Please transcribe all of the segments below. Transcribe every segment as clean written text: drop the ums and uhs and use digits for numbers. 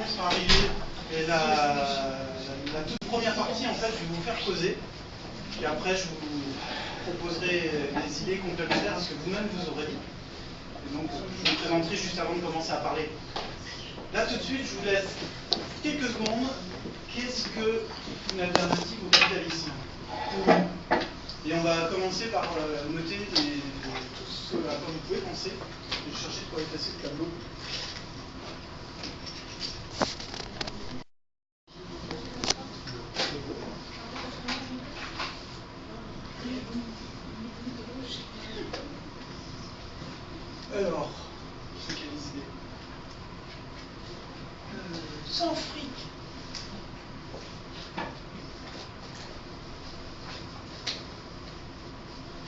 qui sont arrivés. Et la toute première partie, en fait, je vais vous faire causer. Et après, je vous proposerai des idées complémentaires à ce que vous-même vous aurez dit. Et donc, je vous présenterai juste avant de commencer à parler. Là, tout de suite, je vous laisse quelques secondes. Qu'est-ce qu'une alternative au capitalisme? Et on va commencer par noter tout ce à quoi vous pouvez penser. Je vais chercher de quoi effacer le tableau. Alors, c'est quelles idées? Sans fric.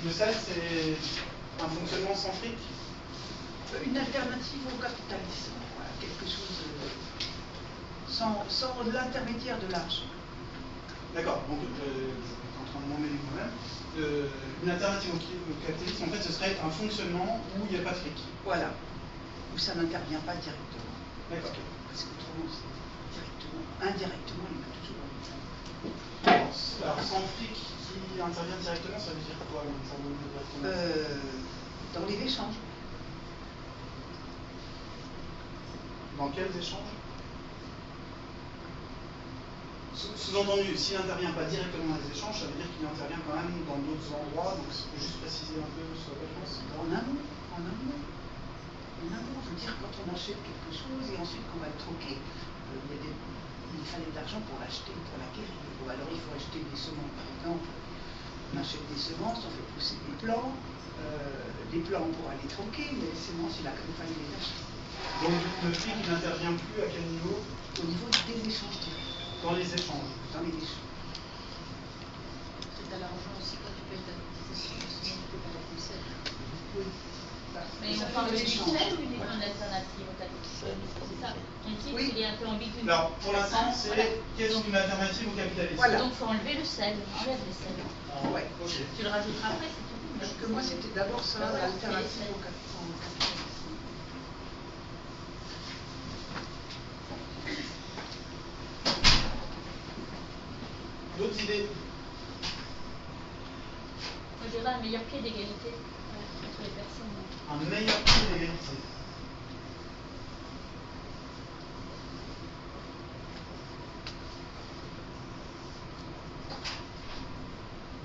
Le SAL, c'est un fonctionnement sans fric? Une alternative au capitalisme. Voilà, quelque chose sans l'intermédiaire de l'argent. D'accord, donc je suis en train de m'emmêler moi-même. Une alternative au capitalisme, en fait, ce serait un fonctionnement où il n'y a pas de fric. Voilà, où ça n'intervient pas directement. D'accord. Parce qu'autrement, c'est directement, indirectement, il peut toujours Alors, sans fric qui intervient directement, ça veut dire quoi? dans les échanges. Dans quels échanges? Sous-entendu, s'il n'intervient pas directement dans les échanges, ça veut dire qu'il intervient quand même dans d'autres endroits. Donc, je peux juste préciser un peu sur quoi je pense. En amont. Je veux dire, quand on achète quelque chose et ensuite qu'on va le troquer, il fallait de l'argent pour l'acheter, pour l'acquérir. Ou alors il faut acheter des semences, par exemple. On achète des semences, on fait pousser des plants pour aller troquer, mais les semences, il fallait les acheter. Donc, le fric, il n'intervient plus à quel niveau? Au niveau des échanges. Dans les échanges. Dans les échanges. C'est à l'argent aussi quand tu payes ta cotisation, sinon tu peux pas la pousser. Oui. Mais on parle du SAL ou d'une alternative au capitalisme? C'est ça. Ton titre, oui. il est un peu ambigu. Alors, pour l'instant, c'est qu'est-ce qu'une alternative au capitalisme? Voilà. Donc, il faut enlever le SAL. Enlève le SAL. Ouais. Okay. Tu le rajouteras après, c'est tout. Parce que moi, c'était d'abord ça, l'alternative au capitalisme. D'autres idées? Moi, je dirais un meilleur pied d'égalité entre les personnes. Un meilleur pied d'égalité.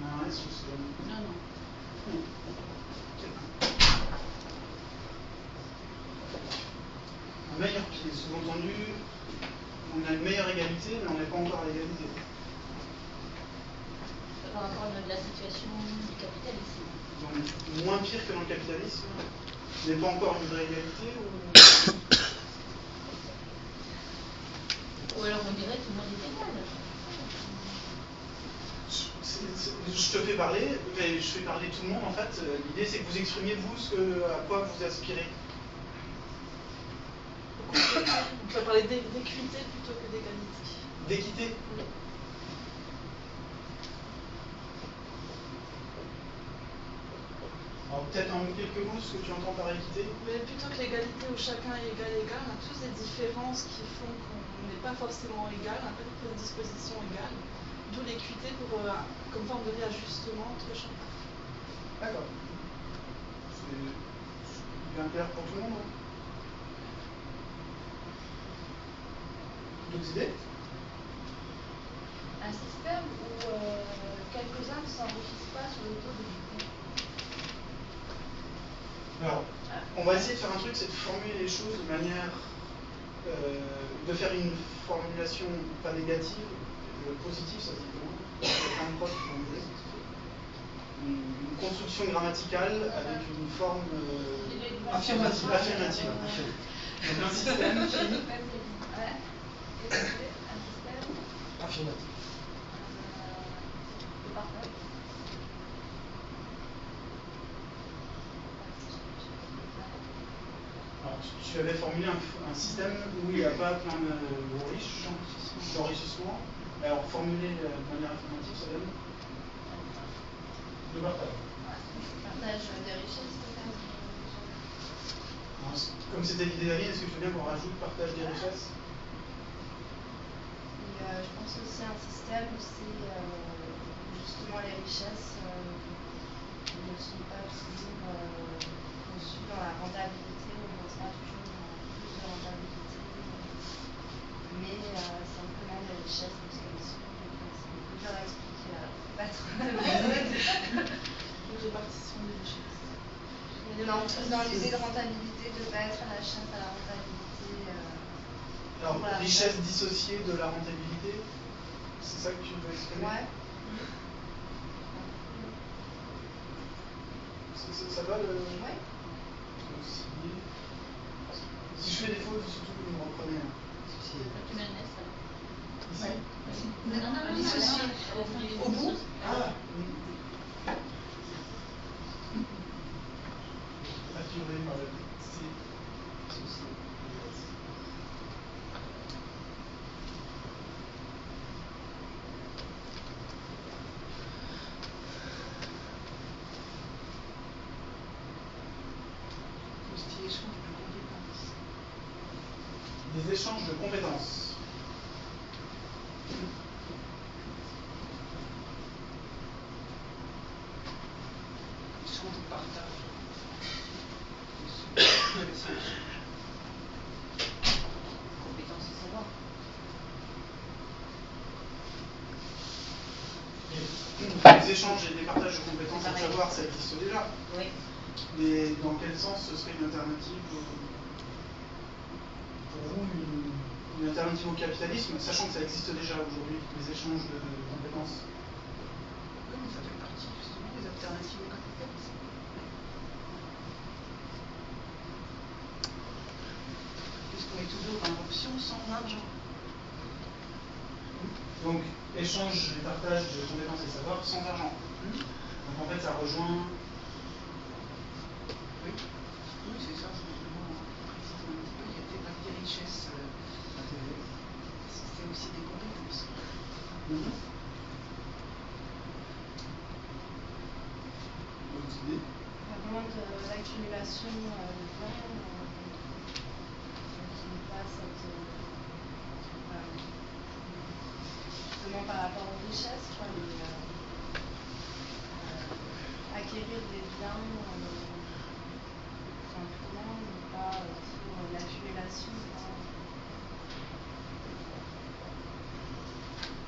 Non, est-ce que c'est... Non. Un meilleur pied, sous-entendu, on a une meilleure égalité, mais on n'est pas encore à l'égalité. Par rapport à la situation du capitalisme. Donc, moins pire que dans le capitalisme, n'est pas encore une vraie égalité ou alors on dirait que tout le monde est égal. Je te fais parler, mais je fais parler tout le monde en fait. L'idée c'est que vous exprimiez vous à quoi vous aspirez. On peut parler d'équité plutôt que d'égalité. D'équité? Oui. Alors peut-être en quelques mots ce que tu entends par équité. Mais plutôt que l'égalité où chacun est égal, on a tous des différences qui font qu'on n'est pas forcément égal, on n'a pas des prédispositions égales. D'où l'équité comme forme de réajustement entre chacun. D'accord. C'est bien clair pour tout le monde. D'autres idées? Un système où quelques-uns ne s'enrichissent pas sur le dos de beaucoup. Alors, on va essayer de faire un truc, c'est de formuler les choses de manière... de faire une formulation pas négative, positive, ça se dit comment? Une construction grammaticale avec une forme affirmative. Donc un système qui... affirmatif. Alors, tu avais formulé un système où il n'y a pas plein de riches d'enrichissement. Alors, formuler de manière affirmative, ça donne le partage. Partage des richesses, Comme c'était l'idée d'Aline, est-ce que tu veux bien qu'on rajoute partage des richesses? aussi un système où c'est justement les richesses ne sont pas toujours conçues dans la rentabilité, on ne pense pas toujours dans plus de rentabilité, mais simplement des richesses parce qu'elles sont, c'est un peu dur à expliquer, alors faut pas trop Une répartition des richesses. non, plus dans l'idée de rentabilité, de ne pas être à la chasse à la rentabilité. Alors, voilà. richesse dissociée de la rentabilité, c'est ça que tu veux exprimer? Ouais. Ça va le... Ouais. Si je fais des fautes, surtout vous me reprenez. Tu mets le nez, ça. Ici? Non, Dissocié. Au bout. Ah oui. Assuré par le C. Des échanges de compétences. Échange de partage. Compétences et savoir. Les échanges et les partages de compétences et de savoir, ça existe déjà. Oui. Mais dans quel sens ce serait une alternative pour vous, une alternative au capitalisme, sachant que ça existe déjà aujourd'hui, les échanges de compétences? Oui, mais ça fait partie justement des alternatives au capitalisme. Puisqu'on est toujours dans l'option sans argent. Donc, échange et partage de compétences et savoirs sans argent. Donc en fait, ça rejoint... Oui, oui, c'est ça, justement, précisément un petit peu, il n'y a pas que des richesses matérielles, c'est aussi des compétences. D'autres idées? Vraiment de l'accumulation de biens, qui n'est pas cette... justement par rapport aux richesses, quoi, acquérir des biens simplement, mais pas pour l'accumulation.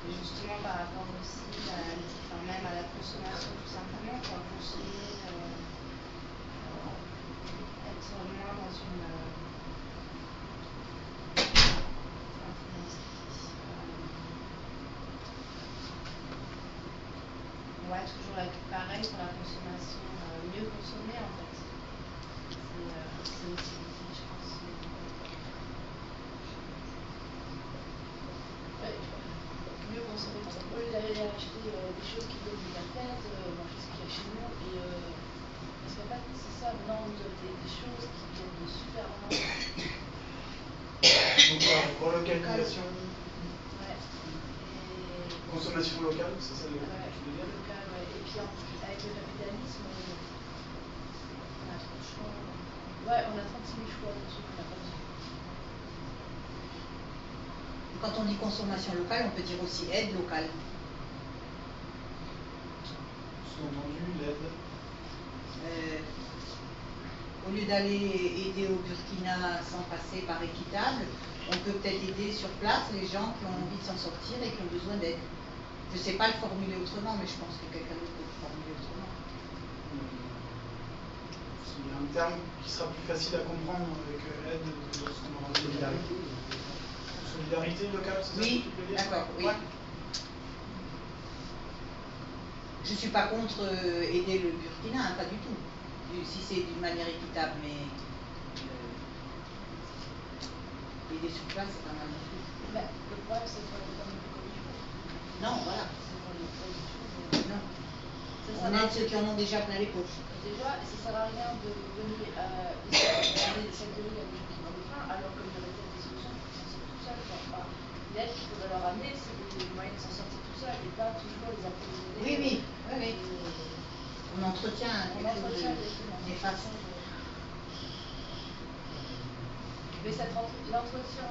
Et justement par rapport aussi même à la consommation tout simplement, pour consommer, être moins dans une... ouais, toujours pareil pour la consommation, mieux consommer en fait. C'est aussi l'idée, je pense. Ouais, mieux consommer, au lieu d'aller acheter des choses qui viennent de la tête, manger ce qu'il y a chez nous, et parce qu'en fait, c'est ça, vendre des choses qui viennent de super loin. Donc, relocalisation, Ouais. Et... consommation locale, c'est ça le ouais, tu veux dire? local, ouais. Et puis avec le capitalisme, on a trop de choix. Ouais, on a 36 000 choix de trucs qu'on n'a pas besoin. Quand on dit consommation locale, on peut dire aussi aide locale. Sous-entendu, l'aide. Au lieu d'aller aider au Burkina sans passer par Équitable, on peut peut-être aider sur place les gens qui ont envie de s'en sortir et qui ont besoin d'aide. Je ne sais pas le formuler autrement, mais je pense que quelqu'un d'autre peut le formuler autrement. Il y a un terme qui sera plus facile à comprendre avec aide que lorsqu'on aura solidarité. Solidarité locale, c'est ça? Oui, que tu veux dire? d'accord, oui. Ouais. Je ne suis pas contre aider le Burkina, hein, pas du tout. Si c'est d'une manière équitable, mais aider sur place, c'est pas mal non plus. Mais le problème, c'est qu'on n'est pas non plus comme il faut. Non, voilà. C'est qu'on n'est pas du tout. Non. Ça On aide ceux qui en ont déjà plein les poches. Déjà, ça sert à rien de venir essayer de donner à des gens qui en ont plein, alors qu'il y aurait peut-être des solutions pour s'en sortir tout seul. Enfin, l'aide qu'il faudrait leur amener, c'est des moyens de s'en sortir tout seul et pas toujours les appeler. Oui, oui, oui, oui. On entretient quelque chose de néfaste. Mais l'entretien,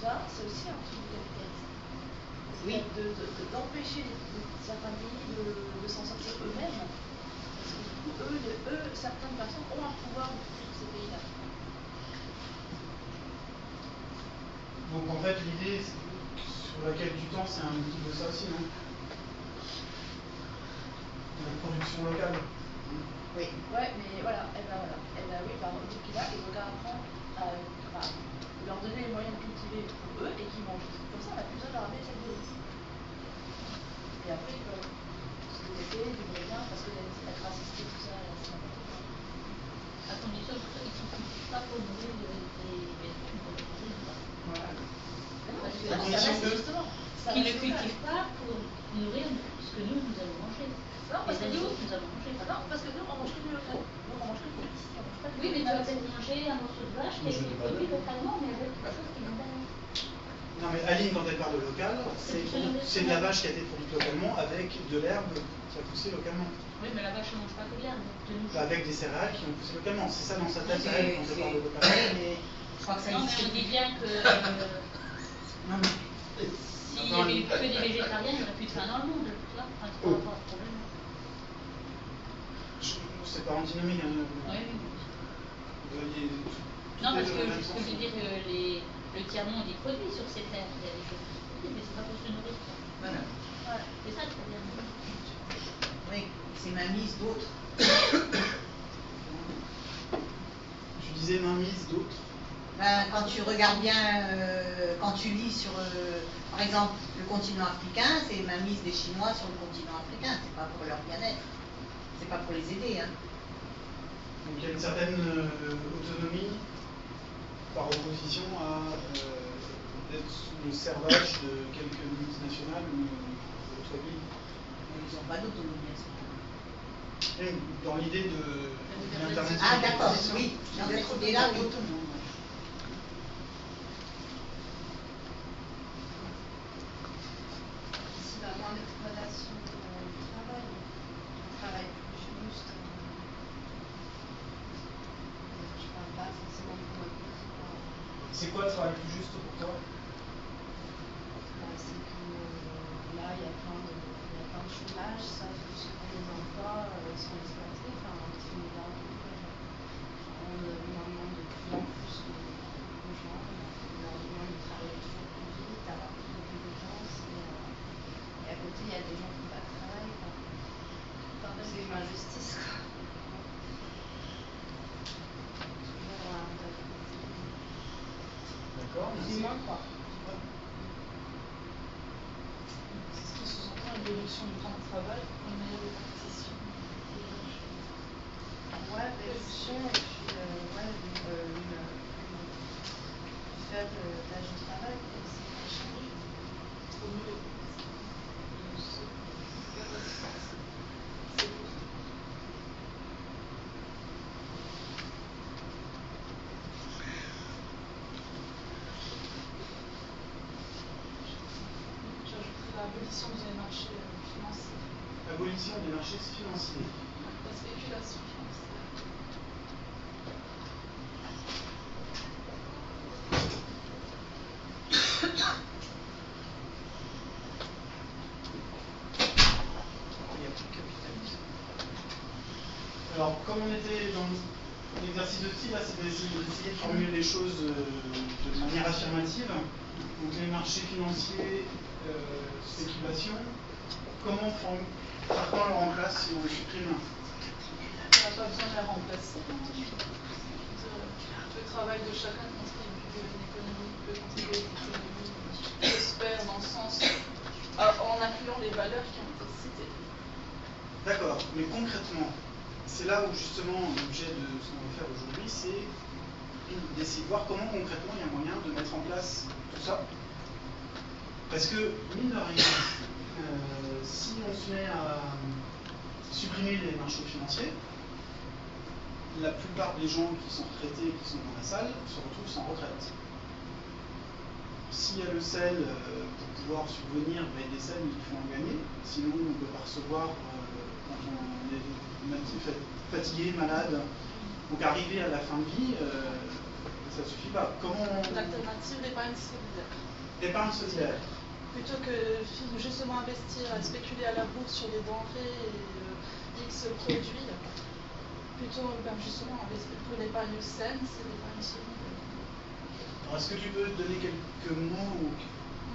ça, c'est aussi un truc de capitalisme. Oui. D'empêcher certains pays de s'en sortir eux-mêmes. Parce que du coup, certaines personnes ont un pouvoir sur ces pays-là. Donc en fait, l'idée sur laquelle tu tends, c'est un petit peu ça aussi, non? De la production locale. Oui. Ouais, mais voilà, oui, par exemple, Burkina, ils vont apprendre à leur donner les moyens de cultiver pour eux et qu'ils mangent. Comme ça, on n'a plus besoin de leur amener cette dose. Et après, ils peuvent se développer, du moyen, parce que être raciste et tout ça, c'est n'importe quoi. À condition qu'ils ne cultivent pas pour nourrir les personnes pour les manger. Voilà. Qu'ils ne cultivent pas pour nourrir ce que nous allons manger. Non, parce que nous, nous avons mangé. non, parce que nous, on mange que du local. Nous, on mange que du ici, on mange pas du Oui, mais tu vas peut-être manger un morceau de vache qui a été produit localement, mais avec quelque chose qui vient derrière. Non mais Aline, quand elle parle de local, c'est de la vache qui a été produite localement avec de l'herbe qui a poussé localement. Oui, mais la vache ne mange pas que de l'herbe. Avec des céréales qui ont poussé localement. C'est ça dans sa tête, Oui, elle, quand elle parle de local. Oui, mais je crois que ça Non, mais on dit bien que Non, mais s'il n'y avait eu que des végétariens, il n'y aurait plus de faim dans le monde. Tu vois, enfin, c'est pas un problème. C'est pas antinomique. Hein. Oui, oui. Vous voyez, Non, parce que je veux dire que le tiers-monde y produit sur ces terres. Il y a des choses qui se produisent, mais c'est pas pour se nourrir. voilà. Voilà, c'est ça le problème. Oui, c'est mainmise d'autres. Tu disais mainmise d'autres. Ben, quand tu regardes bien, quand tu lis sur, par exemple, le continent africain, c'est mainmise des Chinois sur le continent africain. C'est pas pour leur bien-être. C'est pas pour les aider. Hein. Donc il y a une certaine autonomie par opposition à d'être sous le servage de quelques multinationales ou d'autres pays. Ils n'ont pas d'autonomie à ce moment-là. Dans l'idée de l'internet. Ah d'accord, oui. Dans cette idée-là, oui. S'il y a moins d'exploitation du travail, un travail plus juste. Je ne parle pas forcément pour notre pays. C'est quoi le travail plus juste pour toi? C'est que là, il y a plein de chômage, ça fait que ceux qui ont des emplois sont exploités. Enfin, on leur demande de plus en plus aux gens, on leur demande de travailler toujours plus vite, d'avoir plus de compétences. Et à côté, il y a des gens qui n'ont pas de travail. C'est une injustice. Toujours un D'accord. C'est moins quoi. C'est ce qui sous-entend une réduction du temps de travail pour une meilleure répartition. Ouais, réduction et puis une faible tâche de travail, c'est pas changé. Au mieux les J'ajouterai l'abolition des marchés financiers. Abolition des marchés financiers. La spéculation financière. Alors, comme on était dans l'exercice de style, là, c'était d'essayer de formuler les choses de manière affirmative. Donc, les marchés financiers, spéculation, comment on le remplace si on le supprime? On n'a pas besoin de la remplacer. Le travail de chacun contribue à une économie, peut contribuer à une économie prospère dans le sens en incluant les valeurs qui ont été citées. D'accord, mais concrètement, c'est là où justement l'objet de ce qu'on va faire aujourd'hui, c'est d'essayer de voir comment concrètement il y a moyen de mettre en place tout ça. Parce que, mine de rien, si on se met à supprimer les marchés financiers, la plupart des gens qui sont retraités, qui sont dans la salle, se retrouvent sans retraite. S'il y a le sel pour pouvoir subvenir, ben, des sels il faut en gagner, sinon on ne peut pas recevoir quand on est fatigué, malade. Donc arriver à la fin de vie, ça ne suffit pas. Comment L'alternative, l'épargne solidaire. L'épargne solidaire. plutôt que justement investir, à spéculer à la bourse sur des denrées et X produits, plutôt justement investir pour une épargne saine, c'est l'épargne solidaire. Alors, est-ce que tu peux donner quelques mots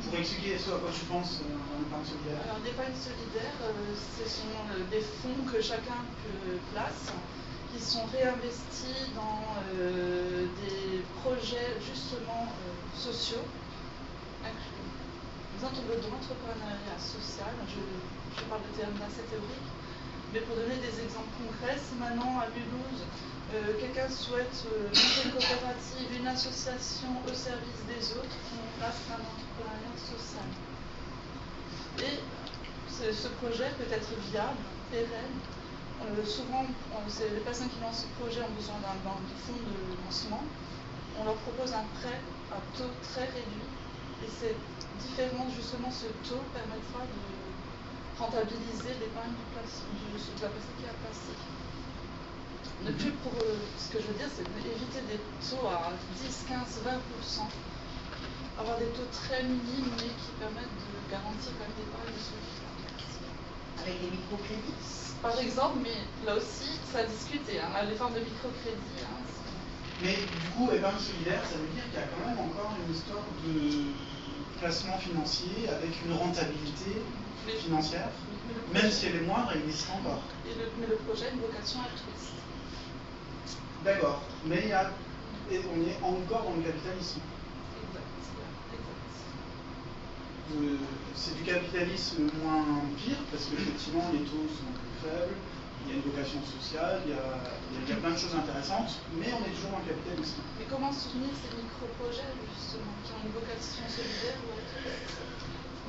pour expliquer ce à quoi tu penses en épargne solidaire? Alors, l'épargne solidaire, ce sont des fonds que chacun place, qui sont réinvestis dans des projets justement sociaux. Par exemple, de l'entrepreneuriat social, je parle de termes assez théoriques, mais pour donner des exemples concrets, si maintenant à Mulhouse, quelqu'un souhaite monter une coopérative, une association au service des autres, on place un entrepreneuriat social. Et ce projet peut être viable, pérenne. Souvent, les personnes qui lancent ce projet ont besoin d'un fonds de lancement. On leur propose un prêt à taux très réduit. Et cette différence, justement, ce taux permettra de rentabiliser l'épargne de la personne qui a placé. Ne plus ce que je veux dire, c'est éviter des taux à 10, 15, 20%. Avoir des taux très minimes, mais qui permettent de garantir quand même l'épargne solidaire. Avec des microcrédits? Par exemple, mais là aussi, ça a discuté, hein, les formes de microcrédit. Hein, mais du coup, épargne solidaire, ça veut dire qu'il y a quand même encore une histoire de placement financier avec une rentabilité financière, même si elle est moindre, elle existe encore. Mais le projet a une vocation altruiste. D'accord, mais on est encore dans le capitalisme. C'est du capitalisme moins pire, parce qu'effectivement les taux sont plus faibles, il y a une vocation sociale, il y a plein de choses intéressantes, mais on est toujours dans le capitalisme. Mais comment soutenir ces micro-projets, justement, qui ont une vocation solidaire ou altruiste?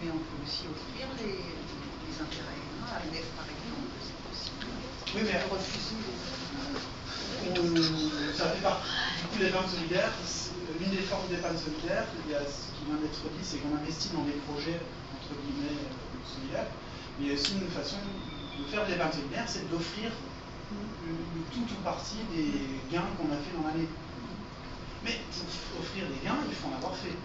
Mais on peut aussi offrir les intérêts à l'EF, par exemple, c'est possible. Oui, mais refuser ça fait partie du coup de l'épargne solidaire. L'une des formes d'épargne solidaire, il y a ce qui vient d'être dit, c'est qu'on investit dans des projets entre guillemets solidaires. Mais il y a aussi une façon de faire de l'épargne solidaire, c'est d'offrir tout ou partie des gains qu'on a fait dans l'année. Mais pour offrir des gains, il faut en avoir fait.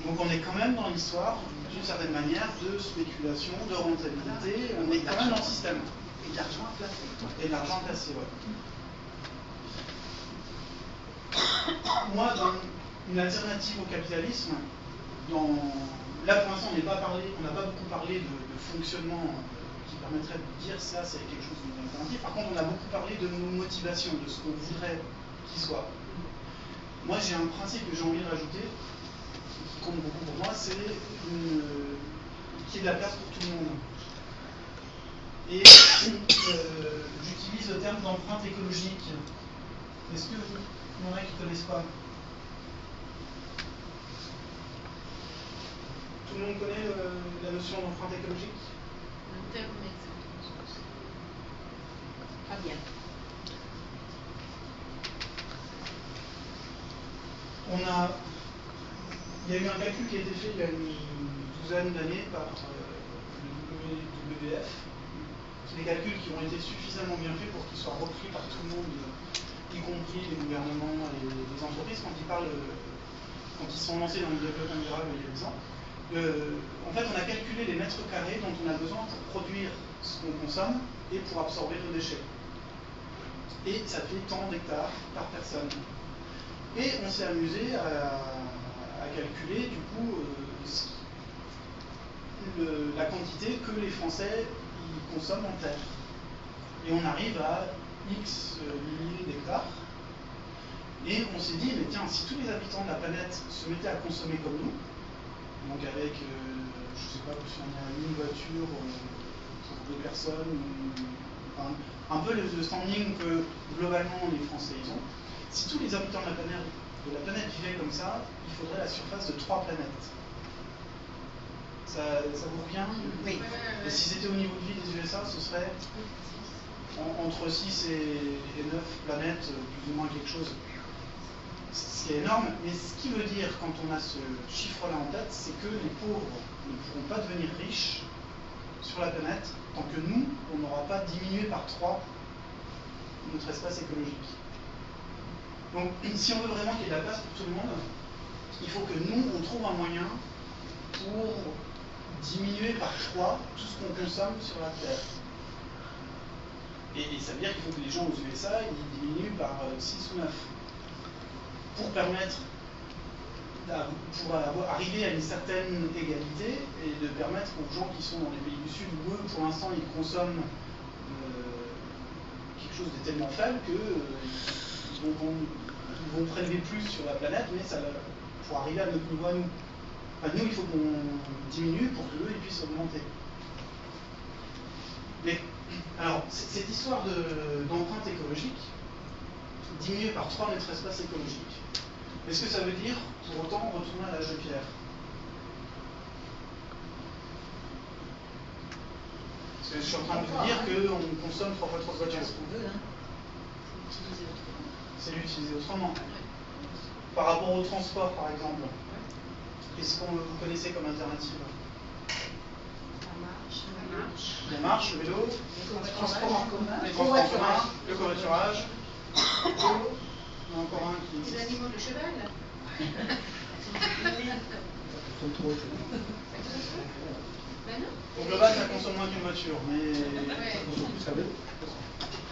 Donc on est quand même dans l'histoire, d'une certaine manière, de spéculation, de rentabilité, on est quand même dans le système. Et de l'argent à placer. Et de l'argent à placer, ouais. Moi, dans une alternative au capitalisme, là pour l'instant on n'a pas beaucoup parlé de fonctionnement qui permettrait de dire ça c'est quelque chose d'une alternative. Par contre on a beaucoup parlé de nos motivations, de ce qu'on voudrait qu'il soit. Moi j'ai un principe que j'ai envie de rajouter, qui compte beaucoup pour moi, c'est qu'il y ait de la place pour tout le monde. Et j'utilise le terme d'empreinte écologique. Est-ce que il y en a qui ne connaissent pas? Tout le monde connaît la notion d'empreinte écologique? Le terme exact. Pas bien. Il y a eu un calcul qui a été fait il y a une douzaine d'années par le WWF. C'est des calculs qui ont été suffisamment bien faits pour qu'ils soient repris par tout le monde, y compris les gouvernements et les entreprises, quand ils sont lancés dans le développement durable il y a 10 ans. En fait, on a calculé les mètres carrés dont on a besoin pour produire ce qu'on consomme et pour absorber nos déchets. Et ça fait tant d'hectares par personne. Et on s'est amusé à calculer, du coup, la quantité que les Français y consomment en terre. Et on arrive à X milliers d'hectares. Et on s'est dit, mais tiens, si tous les habitants de la planète se mettaient à consommer comme nous, donc avec, je sais pas si on a une voiture pour 2 personnes, un peu le standing que globalement les Français ils ont, si tous les habitants de la planète vivaient comme ça, il faudrait la surface de 3 planètes. Ça vous revient? Oui. Et si c'était au niveau de vie des USA, ce serait entre 6 et 9 planètes, plus ou moins quelque chose. Ce qui est énorme, mais ce qui veut dire, quand on a ce chiffre-là en tête, c'est que les pauvres ne pourront pas devenir riches sur la planète tant que nous, on n'aura pas diminué par 3 notre espace écologique. Donc, si on veut vraiment qu'il y ait de la place pour tout le monde, il faut que nous, on trouve un moyen pour diminuer par 3 tout ce qu'on consomme sur la Terre. Et ça veut dire qu'il faut que les gens aux USA ils diminuent par 6 ou 9 pour permettre arriver à une certaine égalité et de permettre aux gens qui sont dans les pays du Sud où eux pour l'instant ils consomment quelque chose de tellement faible qu'ils vont prélever plus sur la planète, mais ça pour arriver à notre niveau à nous. Enfin, nous il faut qu'on diminue pour qu'eux ils puissent augmenter. Mais alors cette histoire d'empreinte écologique, diminuer par 3 notre espace écologique. Est-ce que ça veut dire, pour autant, retourner à l'âge de pierre? Parce que je suis en train de vous dire qu'on consomme 3 fois trop de voitures. C'est l'utiliser autrement. Par rapport au transport, par exemple, qu'est-ce que vous connaissez comme alternative? La marche, le vélo, les transports en commun, les transports en commun, le covoiturage. Il y en a encore un qui les animaux de cheval. Au global, ça consomme moins qu'une voiture, mais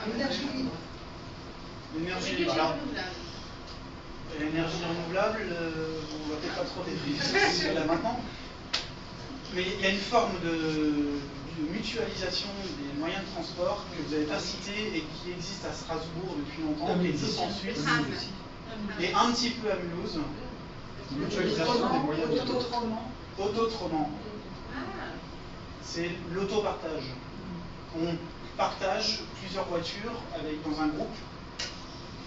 L'énergie libre. l'énergie libre. Alors, l'énergie renouvelable, on ne va peut-être pas trop définir là maintenant. Mais il y a une forme de mutualisation des moyens de transport que vous n'avez pas cité et qui existe à Strasbourg depuis longtemps, qui existe en Suisse et un petit peu à Mulhouse. Mutualisation des moyens de transport. Autotrement. C'est l'autopartage. On partage plusieurs voitures dans un groupe.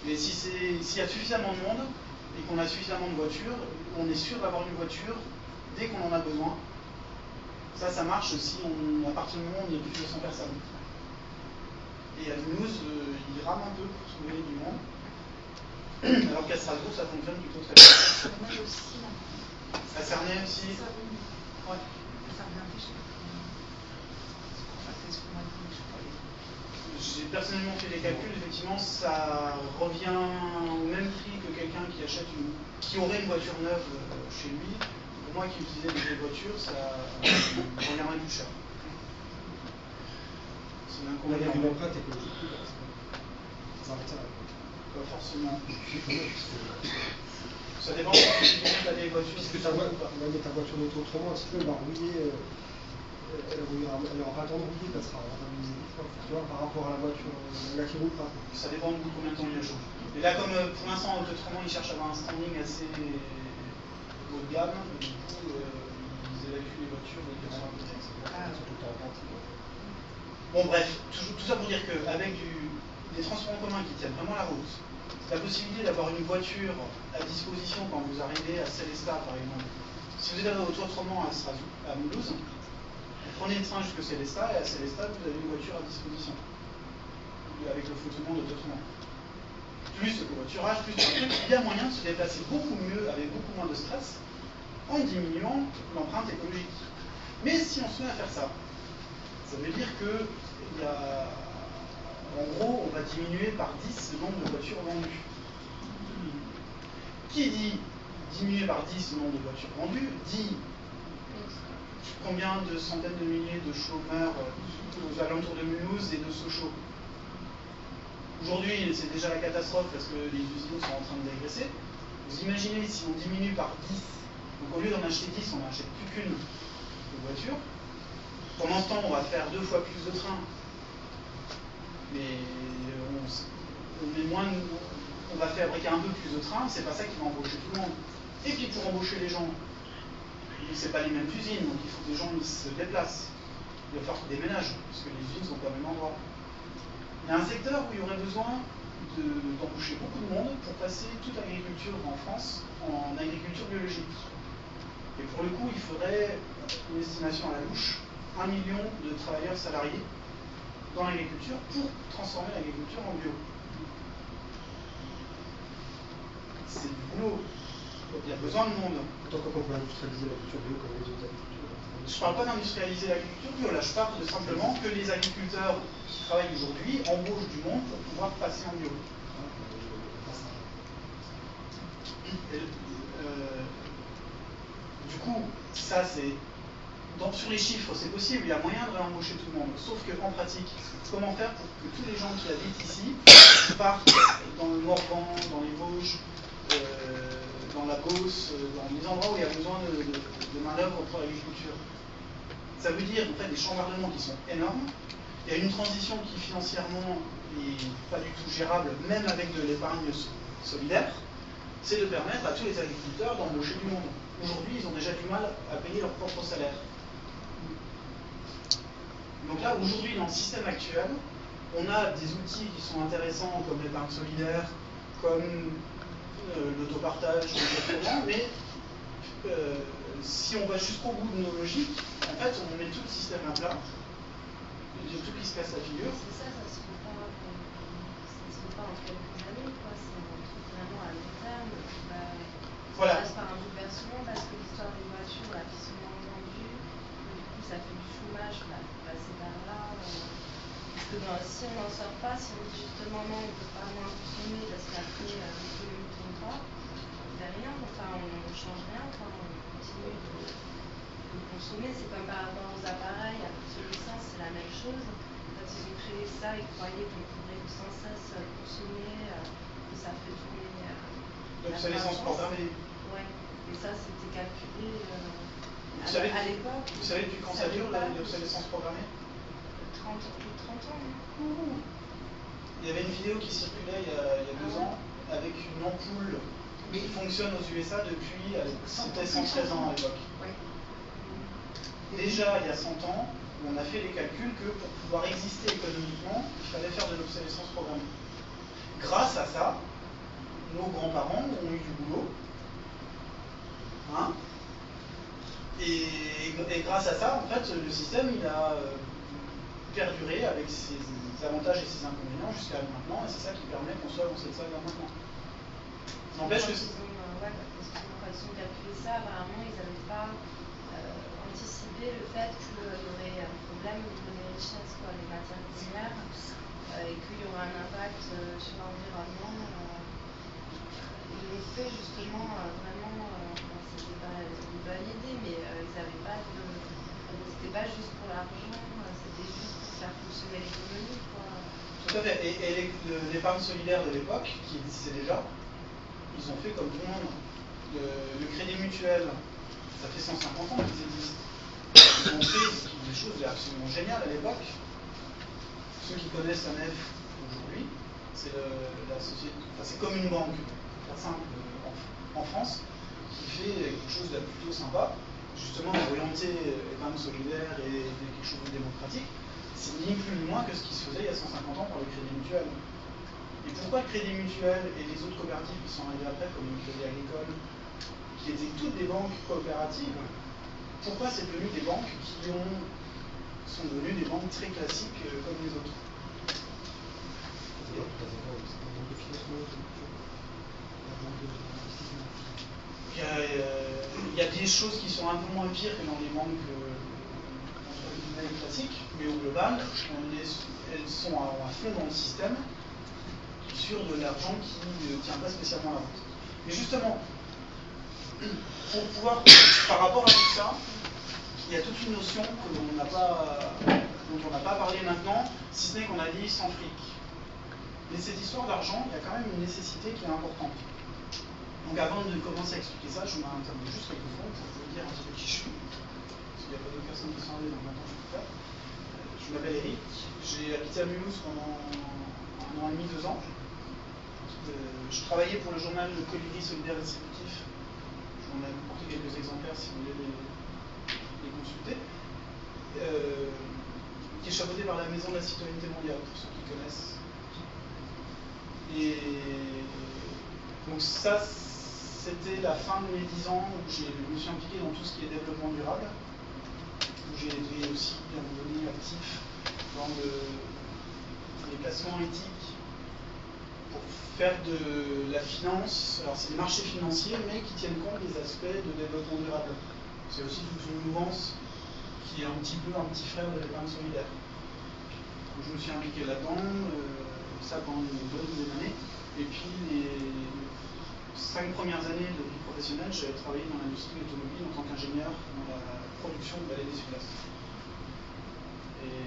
Et s'il y a suffisamment de monde et qu'on a suffisamment de voitures, on est sûr d'avoir une voiture dès qu'on en a besoin. Ça marche si à partir du moment où il y a plus de 200 personnes. Et à Mulhouse, il rame un peu pour trouver du monde. Alors qu'à Strasbourg, ça fonctionne plutôt très bien. À Cernay aussi. Ouais. J'ai personnellement fait les calculs, effectivement, ça revient au même prix que quelqu'un qui aurait une voiture neuve chez lui. Pour moi qui utilisais des voitures, ça reviendrait plus cher. C'est un inconvénient. Une empreinte écologique, ça retient. Pas forcément. Ça dépend si tu as des voitures. Est-ce que ta voiture d'auto-autrement, un petit peu, elle va rouiller, elle aura pas le temps de rouiller, elle sera rentabilisée vite, tu vois, par rapport à la voiture qui roule pas. Ça dépend de combien de temps il y a chaud. Et là, comme pour l'instant, autrement, ils cherchent à avoir un standing assez haut de gamme, du coup, ils évacuent les voitures dès qu'elles sont à côté. Bon, bref, tout ça pour dire qu'avec des transports en commun qui tiennent vraiment la route, la possibilité d'avoir une voiture à disposition quand vous arrivez à Célestat, par exemple. Si vous êtes autrement à Mulhouse, vous prenez le train jusqu'à Célestat et à Célestat, vous avez une voiture à disposition. Avec le fonctionnement d'autotrement. Plus le covoiturage, plus il y a moyen de se déplacer beaucoup mieux, avec beaucoup moins de stress, en diminuant l'empreinte écologique. Mais si on se met à faire ça, ça veut dire que en gros, on va diminuer par 10 le nombre de voitures vendues. Qui dit diminuer par 10 le nombre de voitures vendues, dit combien de centaines de milliers de chômeurs aux alentours de Mulhouse et de Sochaux. Aujourd'hui, c'est déjà la catastrophe parce que les usines sont en train de dégraisser. Vous imaginez si on diminue par 10, donc au lieu d'en acheter 10, on n'achète plus qu'une voiture. Pendant ce temps, on va faire 2 fois plus de trains. Mais on va fabriquer un peu plus de trains, c'est pas ça qui va embaucher tout le monde. Et puis pour embaucher les gens, c'est pas les mêmes usines, donc il faut que les gens se déplacent. Il va falloir qu'ils déménagent, parce que les usines sont pas au même endroit. Il y a un secteur où il y aurait besoin d'embaucher beaucoup de monde pour passer toute l'agriculture en France en agriculture biologique. Et pour le coup, il faudrait une estimation à la louche, 1 million de travailleurs salariés dans l'agriculture pour transformer l'agriculture en bio. C'est du boulot. Il y a besoin de monde. Tant qu'on peut industrialiser l'agriculture bio comme les autres agricultures. Je ne parle pas d'industrialiser l'agriculture bio, là je parle de simplement que les agriculteurs qui travaillent aujourd'hui embauchent du monde pour pouvoir passer en bio. Et, du coup, ça c'est sur les chiffres, c'est possible, il y a moyen de réembaucher tout le monde. Sauf qu'en pratique, comment faire pour que tous les gens qui habitent ici partent dans le Morvan, dans les Vosges, dans la Beauce, dans les endroits où il y a besoin de main-d'œuvre pour l'agriculture? Ça veut dire en fait des chambardements qui sont énormes. Il y a une transition qui financièrement n'est pas du tout gérable, même avec de l'épargne solidaire. C'est de permettre à tous les agriculteurs d'embaucher du monde. Aujourd'hui, ils ont déjà du mal à payer leur propre salaire. Donc là, aujourd'hui, dans le système actuel, on a des outils qui sont intéressants comme l'épargne solidaire, comme l'autopartage, mais si on va jusqu'au bout de nos logiques, en fait, on met tout le système à plat, il y a tout qui se casse la figure. C'est ça se fait pas, en quelques années, quoi. C'est un truc vraiment à long terme. Voilà. Ça passe par un bouleversement parce que l'histoire des voitures là, qui sont moins vendues, du coup ça fait du chômage, passer par là. Parce que si on n'en sort pas, si on dit justement non, on ne peut pas moins consommer parce qu'après l'économie ne tourne pas, on ne fait rien, enfin on ne change rien, enfin, on continue de consommer. C'est comme par rapport aux appareils, à l'obsolescence, c'est la même chose. Quand ils ont créé ça, ils croyaient qu'on pourrait sans cesse consommer, que ça fait tourner. L'obsolescence programmée. Ouais, et ça c'était calculé à l'époque. Vous savez depuis quand ça dure l'obsolescence programmée? Plus de 30 ans. Il y avait une vidéo qui circulait il y a 2 ans avec une ampoule qui fonctionne aux USA depuis, c'était 113 ans à l'époque. Ouais. Déjà il y a 100 ans, on a fait les calculs que pour pouvoir exister économiquement, il fallait faire de l'obsolescence programmée. Grâce à ça, nos grands-parents ont eu du boulot. Hein, et grâce à ça, en fait, le système il a perduré avec ses avantages et ses inconvénients jusqu'à maintenant, et c'est ça qui permet qu'on soit dans cette salle là maintenant. N'empêche que... Quand ils ont calculé ça, apparemment, ils n'avaient pas anticipé le fait qu'il y aurait un problème au niveau des richesses, quoi, des matières premières, et qu'il y aurait un impact sur l'environnement. Ils l'ont fait justement vraiment, c'était pas une bonne idée, mais ils n'avaient pas de... C'était pas juste pour l'argent, c'était juste pour faire fonctionner l'économie, quoi. Tout à fait. Et l'épargne solidaire de l'époque, qui existait déjà, ils ont fait comme tout le monde. Le crédit mutuel, ça fait 150 ans qu'ils existent. Ils ont fait des choses absolument géniales à l'époque. Ceux qui connaissent la nef aujourd'hui, c'est la société, enfin, c'est comme une banque, très simple en France, qui fait quelque chose de plutôt sympa, justement orienté épargne solidaire et quelque chose de démocratique. C'est ni plus ni moins que ce qui se faisait il y a 150 ans pour le crédit mutuel. Et pourquoi le crédit mutuel et les autres coopératives qui sont arrivées après, comme le crédit agricole, qui étaient toutes des banques coopératives, pourquoi c'est devenu des banques qui sont devenues des banques très classiques comme les autres? Il y a des choses qui sont un peu moins pires que dans les banques classiques, mais au global, elles sont à fond dans le système sur de l'argent qui ne tient pas spécialement la route. Mais justement, pour pouvoir, par rapport à tout ça, il y a toute une notion dont on n'a pas parlé maintenant, si ce n'est qu'on a dit sans fric. Mais cette histoire d'argent, il y a quand même une nécessité qui est importante. Donc avant de commencer à expliquer ça, je m'interromps juste quelques fois pour vous dire un petit peu qui je suis. Parce qu'il n'y a pas d'autres personnes qui sont allées, donc maintenant je peux faire. Je m'appelle Eric, j'ai habité à Mulhouse pendant 1 an et demi, 2 ans. Je travaillais pour le journal Le Colibri Solidaire Distributif. Je vous en ai apporté quelques exemplaires si vous voulez les consulter. Qui est chapeauté par la Maison de la Citoyenneté Mondiale, pour ceux qui connaissent. Et donc ça, c'était la fin de mes 10 ans où je me suis impliqué dans tout ce qui est développement durable, où j'ai été aussi à un moment donné actif dans les placements éthiques pour faire de la finance. Alors c'est des marchés financiers, mais qui tiennent compte des aspects de développement durable. C'est aussi toute une mouvance qui est un petit frère de l'épargne solidaire. Donc, je me suis impliqué là-dedans, ça pendant une bonne dizaine d'années. Et puis les 5 premières années de vie professionnelle, j'avais travaillé dans l'industrie automobile en tant qu'ingénieur dans la production de balais d'essuie-glace. Et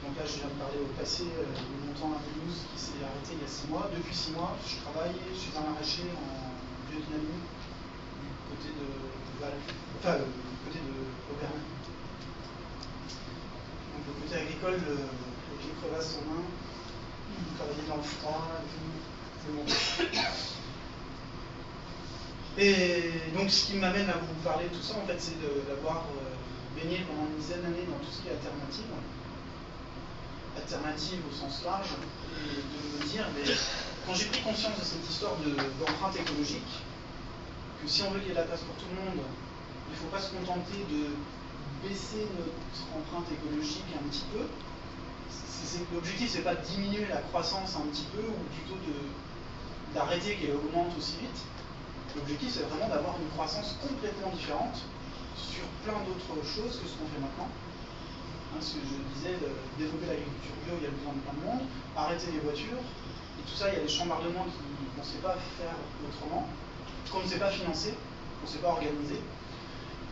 donc là, je viens de parler au passé du montant à Toulouse qui s'est arrêté il y a 6 mois. Depuis 6 mois, je travaille chez un maraîcher en biodynamie du côté de Val, enfin du côté de Auvergne. Donc le côté agricole, avec les crevasses aux mains, travailler dans le froid, et tout, c'est bon. Et donc ce qui m'amène à vous parler de tout ça, en fait, c'est d'avoir baigné pendant une dizaine d'années dans tout ce qui est alternative au sens large, et de me dire, mais quand j'ai pris conscience de cette histoire d'empreinte écologique, que si on veut qu'il y ait la place pour tout le monde, il ne faut pas se contenter de baisser notre empreinte écologique un petit peu. L'objectif, c'est pas de diminuer la croissance un petit peu, ou plutôt d'arrêter qu'elle augmente aussi vite. L'objectif, c'est vraiment d'avoir une croissance complètement différente sur plein d'autres choses que ce qu'on fait maintenant. Ce que je disais, développer l'agriculture bio, il y a besoin de plein de monde, arrêter les voitures, et tout ça, il y a des chambardements qu'on ne sait pas faire autrement, qu'on ne sait pas financer, qu'on ne sait pas organiser.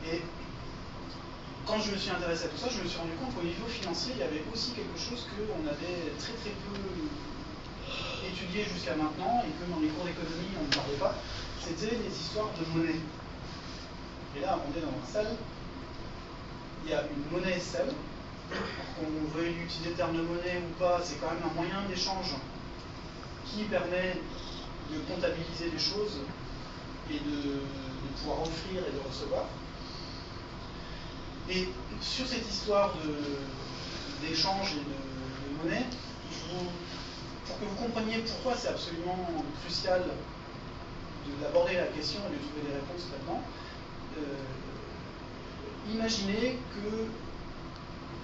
Et quand je me suis intéressé à tout ça, je me suis rendu compte qu'au niveau financier, il y avait aussi quelque chose qu'on avait très très peu étudié jusqu'à maintenant, et que dans les cours d'économie, on ne parlait pas, c'était les histoires de monnaie. Et là, on est dans la salle, il y a une monnaie SEL. Qu'on veuille utiliser le terme de monnaie ou pas, c'est quand même un moyen d'échange qui permet de comptabiliser les choses et de pouvoir offrir et de recevoir. Et sur cette histoire d'échange et de monnaie, pour que vous compreniez pourquoi c'est absolument crucial d'aborder la question et de trouver des réponses là-dedans, imaginez que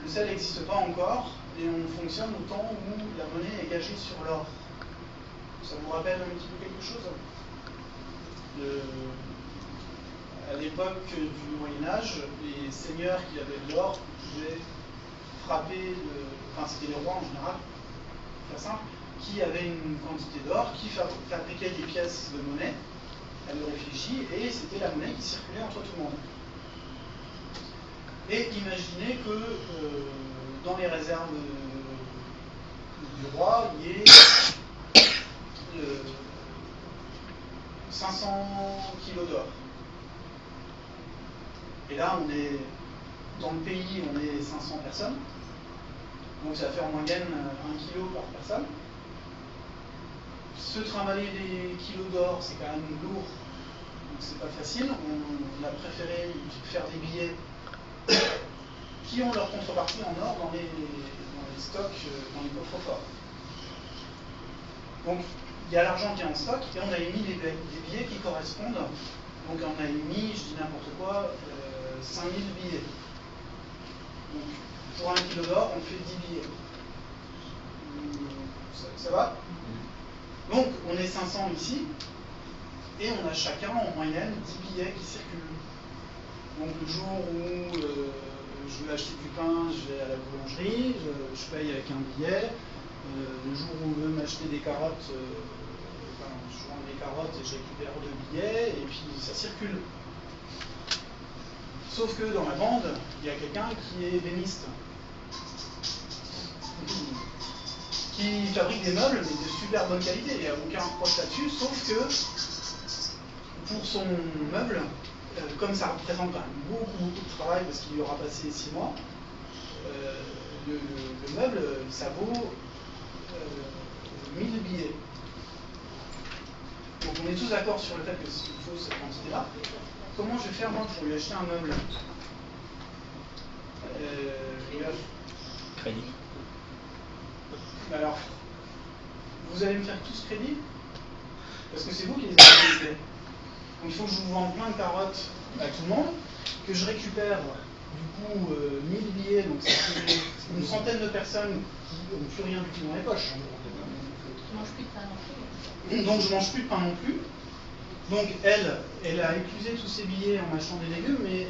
le sel n'existe pas encore et on fonctionne au temps où la monnaie est gagée sur l'or. Ça vous rappelle un petit peu quelque chose? À l'époque du Moyen-Âge, les seigneurs qui avaient de l'or pouvaient frapper, enfin c'était les rois en général, très simple, qui avaient une quantité d'or, qui fabriquaient des pièces de monnaie à leur effigie, et c'était la monnaie qui circulait entre tout le monde. Et imaginez que dans les réserves du roi, il y ait 500 kilos d'or. Et là, on est dans le pays, on est 500 personnes. Donc ça fait en moyenne 1 kilo par personne. Se trimballer des kilos d'or, c'est quand même lourd, donc c'est pas facile. On a préféré faire des billets qui ont leur contrepartie en or dans les stocks, dans les coffres-forts. Donc il y a l'argent qui est en stock et on a émis des billets qui correspondent. Donc on a émis, je dis n'importe quoi, 5000 billets. Donc pour 1 kilo d'or, on fait 10 billets. Ça va? Donc on est 500 ici et on a chacun en moyenne 10 billets qui circulent. Donc le jour où je veux acheter du pain, je vais à la boulangerie, je paye avec un billet. Le jour où on veut m'acheter des carottes, je vends des carottes et je récupère 2 billets, et puis ça circule. Sauf que dans la bande, il y a quelqu'un qui est ébéniste, qui fabrique des meubles, mais de super bonne qualité, il n'y a aucun reproche là-dessus, sauf que pour son meuble, comme ça représente quand même beaucoup de travail, parce qu'il y aura passé 6 mois, le meuble, ça vaut 1000 billets. Donc on est tous d'accord sur le fait qu'il faut cette quantité-là. Comment je vais faire moi pour lui acheter un meuble? Crédit. Alors, vous allez me faire tous crédit? Parce que c'est vous qui les avez utilisés. Donc il faut que je vous vende plein de carottes à tout le monde, que je récupère du coup 1000 billets, donc ça fait une centaine de personnes qui n'ont plus rien du tout dans les poches. Tu manges plus de pain non plus. Donc je mange plus de pain non plus. Donc elle a épuisé tous ses billets en achetant des légumes, mais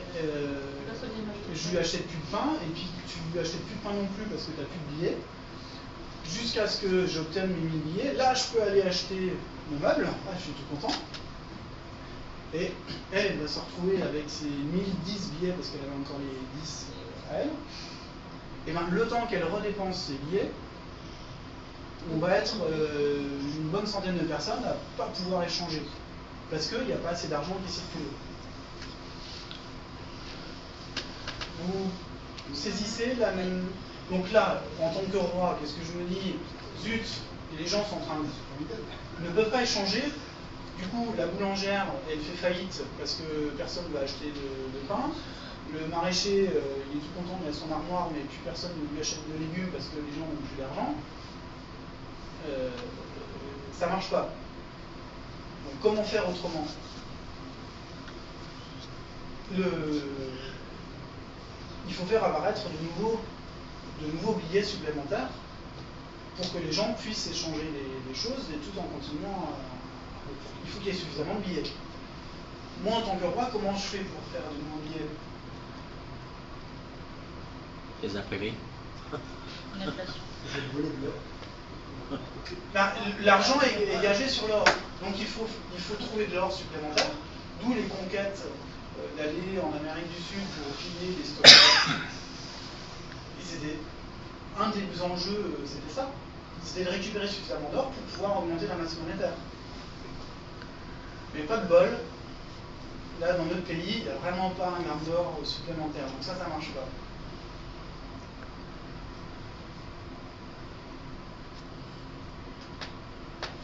je lui achète plus de pain, et puis tu lui achètes plus de pain non plus parce que tu n'as plus de billets. Jusqu'à ce que j'obtienne mes 1000 billets. Là, je peux aller acheter mon meuble. Ah, je suis tout content. Et elle va se retrouver avec ses 1010 billets, parce qu'elle avait encore les 10 à elle. Et bien, le temps qu'elle redépense ses billets, on va être une bonne centaine de personnes à ne pas pouvoir échanger. Parce qu'il n'y a pas assez d'argent qui circule. Vous saisissez la même... Donc là, en tant que roi, qu'est-ce que je me dis? Zut, les gens sont en train de... ne peuvent pas échanger. Du coup, la boulangère, elle fait faillite parce que personne ne va acheter de pain. Le maraîcher, il est tout content de mettre son armoire, mais plus personne ne lui achète de légumes parce que les gens n'ont plus d'argent. Ça marche pas. Donc comment faire autrement? Il faut faire apparaître de nouveaux billets supplémentaires pour que les gens puissent échanger des choses et tout en continuant à... Il faut qu'il y ait suffisamment de billets. Moi, en tant que roi, comment je fais pour faire de nouveaux billets? Les imprimer. L'argent est gagé sur l'or. Donc il faut trouver de l'or supplémentaire, d'où les conquêtes d'aller en Amérique du Sud pour piller des stocks. Et c'était un des enjeux, c'était ça. C'était de récupérer suffisamment d'or pour pouvoir augmenter la masse monétaire. Mais pas de bol. Là, dans notre pays, il n'y a vraiment pas un gramme d'or supplémentaire. Donc ça marche pas.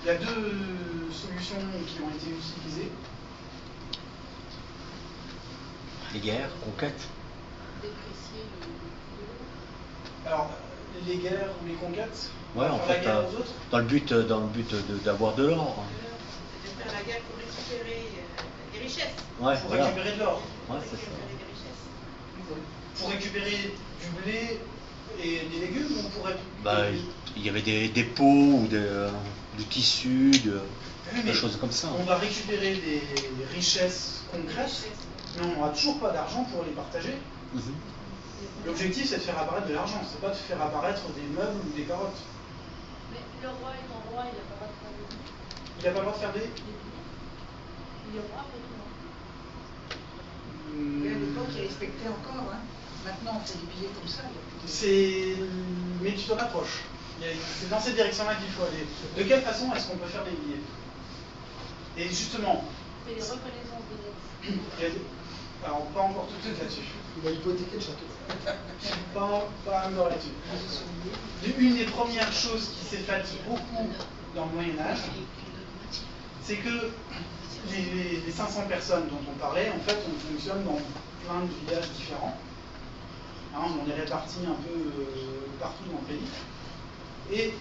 Il y a deux solutions qui ont été utilisées. Les guerres, conquêtes. Déprécier le... Alors, les guerres ou les conquêtes, Ouais, en fait, dans le but d'avoir de l'or. De faire la guerre pour récupérer des richesses. Ouais, pour voilà. récupérer de l'or. Ouais, c'est ça. Pour récupérer du blé et des légumes, on pourrait... Il y avait des pots ou du tissu, des choses comme ça. On va récupérer des richesses concrètes, mais on n'aura toujours pas d'argent pour les partager. L'objectif, c'est de faire apparaître de l'argent, c'est pas de faire apparaître des meubles ou des carottes. Mais le roi étant roi, il n'a pas le droit de faire des billets. Il n'a pas le droit de faire des... Il est roi après tout. Et à l'époque, il respectait encore. Hein. Maintenant, on fait des billets comme ça. Mais tu t'en approches. C'est dans cette direction-là qu'il faut aller. De quelle façon est-ce qu'on peut faire des billets? Et justement... C'est les reconnaissances de dette. Alors, pas encore tout de suite là-dessus. Il va hypothéquer le château. Pas encore là-dessus. Une des premières choses qui s'est faite beaucoup dans le Moyen-Âge, c'est que les 500 personnes dont on parlait, en fait, on fonctionne dans plein de villages différents. Hein, on est répartis un peu partout dans le pays. Et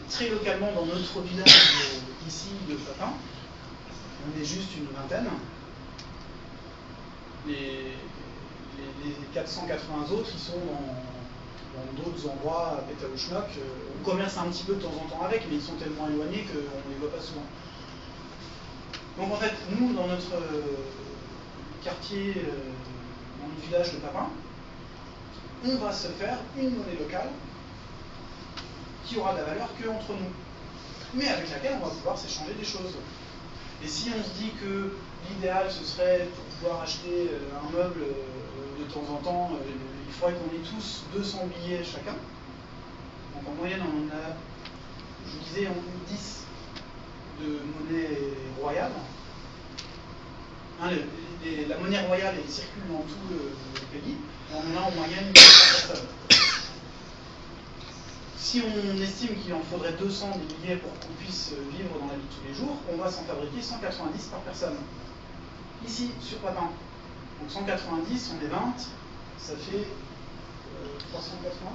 très localement, dans notre village ici de Papin, on est juste une vingtaine. Les 480 autres, ils sont dans d'autres endroits à Pétaouchnok. On commerce un petit peu de temps en temps avec, mais ils sont tellement éloignés qu'on ne les voit pas souvent. Donc en fait, nous, dans notre quartier, dans notre village de Papin, on va se faire une monnaie locale qui aura de la valeur qu'entre nous, mais avec laquelle on va pouvoir s'échanger des choses. Et si on se dit que l'idéal ce serait pour pouvoir acheter un meuble de temps en temps, il faudrait qu'on ait tous 200 billets chacun. Donc en moyenne on a, je vous disais, 10 de monnaie royale. Hein, la monnaie royale elle circule dans tout le pays, on en a en moyenne 400 personnes. Si on estime qu'il en faudrait 200 des billets pour qu'on puisse vivre dans la vie de tous les jours, on va s'en fabriquer 190 par personne. Ici, sur Papin. Donc 190, on est 20, ça fait 380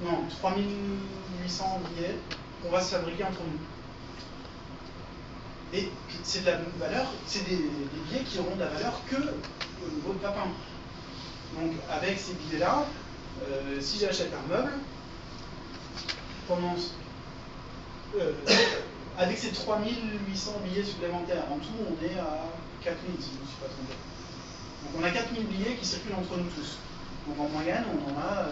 Non, 3800 billets qu'on va se fabriquer entre nous. Et c'est de la valeur, c'est des billets qui auront de la valeur que au niveau de Papin. Donc avec ces billets-là, si j'achète un meuble, avec ces 3800 billets supplémentaires, en tout on est à 4000 si je ne me suis pas trompé. Donc on a 4000 billets qui circulent entre nous tous. Donc en moyenne on en a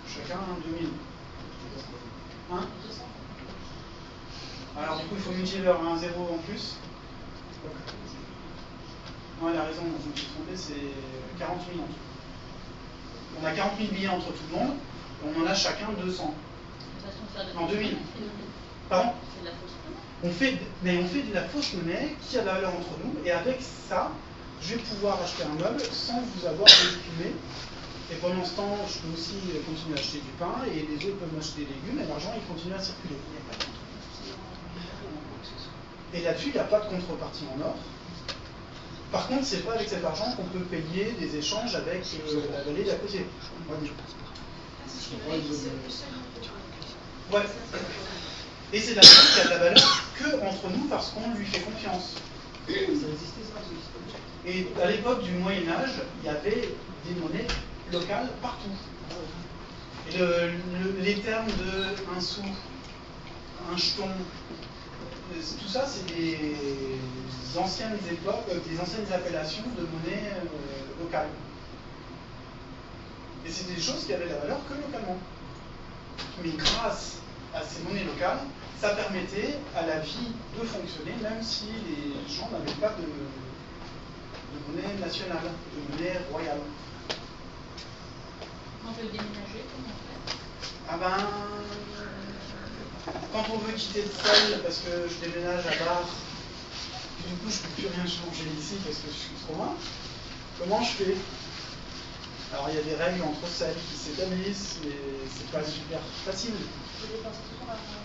chacun 2000. Hein? Alors du coup, il faut multiplier par un 0 en plus. Non, elle a raison, je me suis trompé, c'est 40 000 en tout. On a 40 000 billets entre tout le monde, et on en a chacun 200. En 2000. Pardon? C'est de la fausse monnaie. On fait de la fausse monnaie qui a de la valeur entre nous, et avec ça, je vais pouvoir acheter un meuble sans vous avoir légitimé. Et pendant ce temps, je peux aussi continuer à acheter du pain, et les autres peuvent m'acheter des légumes, et l'argent il continue à circuler. Et là-dessus, il n'y a pas de contrepartie en or. Par contre, c'est pas avec cet argent qu'on peut payer des échanges avec la vallée d'à côté. Ouais. Et c'est de l'argent qui a de la valeur que entre nous parce qu'on lui fait confiance. Ça existait ça aussi. Et à l'époque du Moyen-Âge, il y avait des monnaies locales partout. Et les termes de un sou, un jeton, tout ça, c'est des anciennes époques, des anciennes appellations de monnaie locale. Et c'était des choses qui avaient la valeur que localement. Mais grâce à ces monnaies locales, ça permettait à la vie de fonctionner, même si les gens n'avaient pas de monnaie nationale, de monnaie royale. On veut déménager, comment on fait? Ah ben, quand on veut quitter le sol parce que je déménage à Bar, du coup je ne peux plus rien changer ici parce que je suis trop loin, comment je fais? Alors il y a des règles entre celles qui s'établissent, mais c'est pas super facile. Vous dépensez toujours l'argent.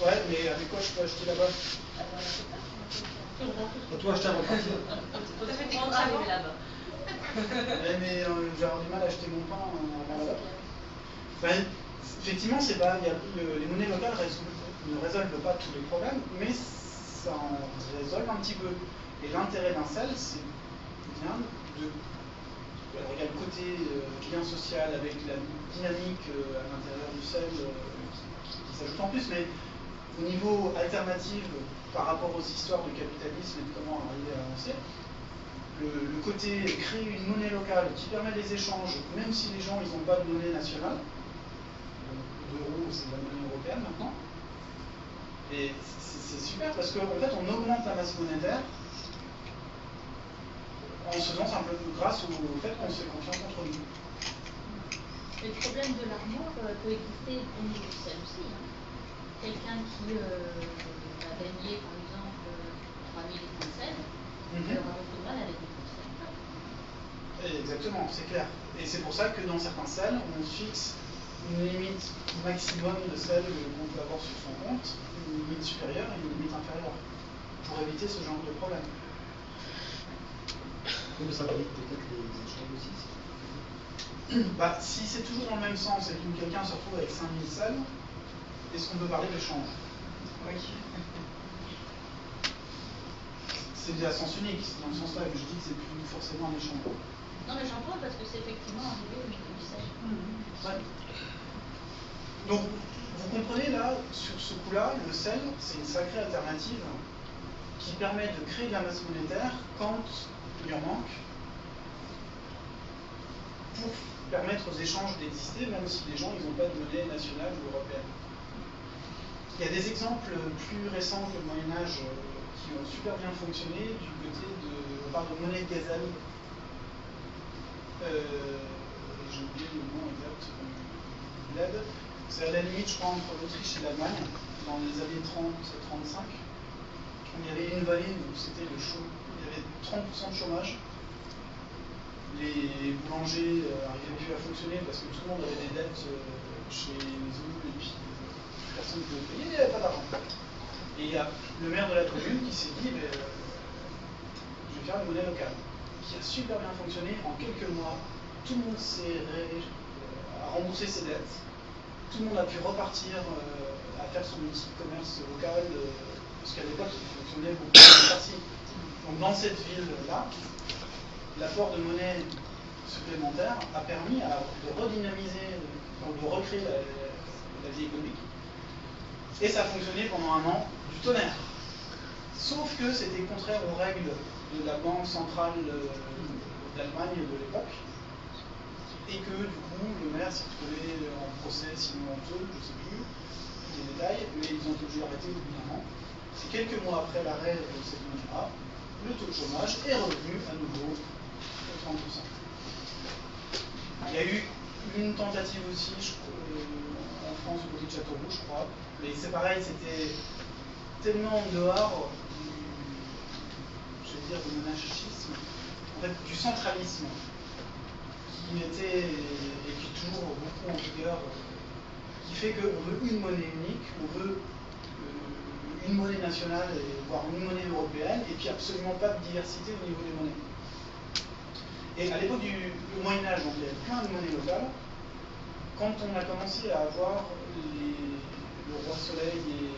Ouais, mais avec quoi je peux acheter là-bas? Toi, acheter avant de partir. Faut arriver là-bas. Mais j'ai avoir du mal à acheter mon pain avant là-bas. Ben, effectivement, c'est pas, les monnaies locales ne résolvent pas tous les problèmes, mais ça en résolve un petit peu. Et l'intérêt d'un sel, c'est bien de. Alors, il y a le côté lien social avec la dynamique à l'intérieur du sel qui s'ajoute en plus, mais au niveau alternatif par rapport aux histoires du capitalisme et de comment arriver à avancer, le côté créer une monnaie locale qui permet les échanges, même si les gens n'ont pas de monnaie nationale, l'euro c'est la monnaie européenne maintenant, et c'est super parce qu'en fait on augmente la masse monétaire en se faisant simplement grâce au fait qu'on se fait confiance entre nous. Le problème de l'armoire peut exister au niveau du sel aussi. Hein. Quelqu'un qui va gagner par exemple 3000 litres de sel, il aura beaucoup de mal à les dépenser. Exactement, c'est clair. Et c'est pour ça que dans certains sels, on fixe une limite maximum de sel qu'on peut avoir sur son compte, une limite supérieure et une limite inférieure, pour éviter ce genre de problème. Mais ça valide peut-être les échanges aussi. Bah, si c'est toujours dans le même sens et que quelqu'un se retrouve avec 5000 sels, est-ce qu'on peut parler d'échange? Oui. C'est à sens unique, c'est dans le sens là que je dis que c'est plus forcément un échange. Non mais j'en parle parce que c'est effectivement arrivé au niveau du sel. Ouais. Donc, vous comprenez là, sur ce coup-là, le sel, c'est une sacrée alternative qui permet de créer de la masse monétaire quand il en manque, pour permettre aux échanges d'exister, même si les gens n'ont pas de monnaie nationale ou européenne. Il y a des exemples plus récents que le Moyen-Âge qui ont super bien fonctionné du côté de, on parle de monnaie de gazelle. J'ai oublié le nom exact du bled. C'est à la limite, je crois, entre l'Autriche et l'Allemagne, dans les années 30-35. Il y avait une vallée où c'était le chaud. Il y avait 30% de chômage. Les boulangers n'arrivaient plus à fonctionner parce que tout le monde avait des dettes chez les autres et puis personne ne pouvait payer, il n'y avait pas d'argent. Et il y a le maire de la commune qui s'est dit je vais faire une monnaie locale, qui a super bien fonctionné. En quelques mois, tout le monde a remboursé ses dettes, tout le monde a pu repartir à faire son petit commerce local, parce qu'à l'époque il fonctionnait beaucoup plus parties. Donc dans cette ville-là, l'apport de monnaie supplémentaire a permis de redynamiser, donc de recréer la vie économique. Et ça a fonctionné pendant un an du tonnerre. Sauf que c'était contraire aux règles de la banque centrale d'Allemagne de l'époque. Et que du coup, le maire s'est trouvé en procès, sinon en taule, je ne sais plus, des détails, mais ils ont dû arrêter au bout d'un an. C'est quelques mois après l'arrêt de cette monnaie-là, le taux de chômage est revenu à nouveau au 30%. Il y a eu une tentative aussi en France au côté de Châteauroux, je crois, mais c'est pareil, c'était tellement en dehors du monarchisme, en fait du centralisme, qui était et qui est toujours beaucoup en vigueur, qui fait qu'on veut une monnaie unique, on veut une monnaie nationale, voire une monnaie européenne, et puis absolument pas de diversité au niveau des monnaies. Et à l'époque du Moyen-Âge, donc il y avait plein de monnaies locales. Quand on a commencé à avoir le roi Soleil et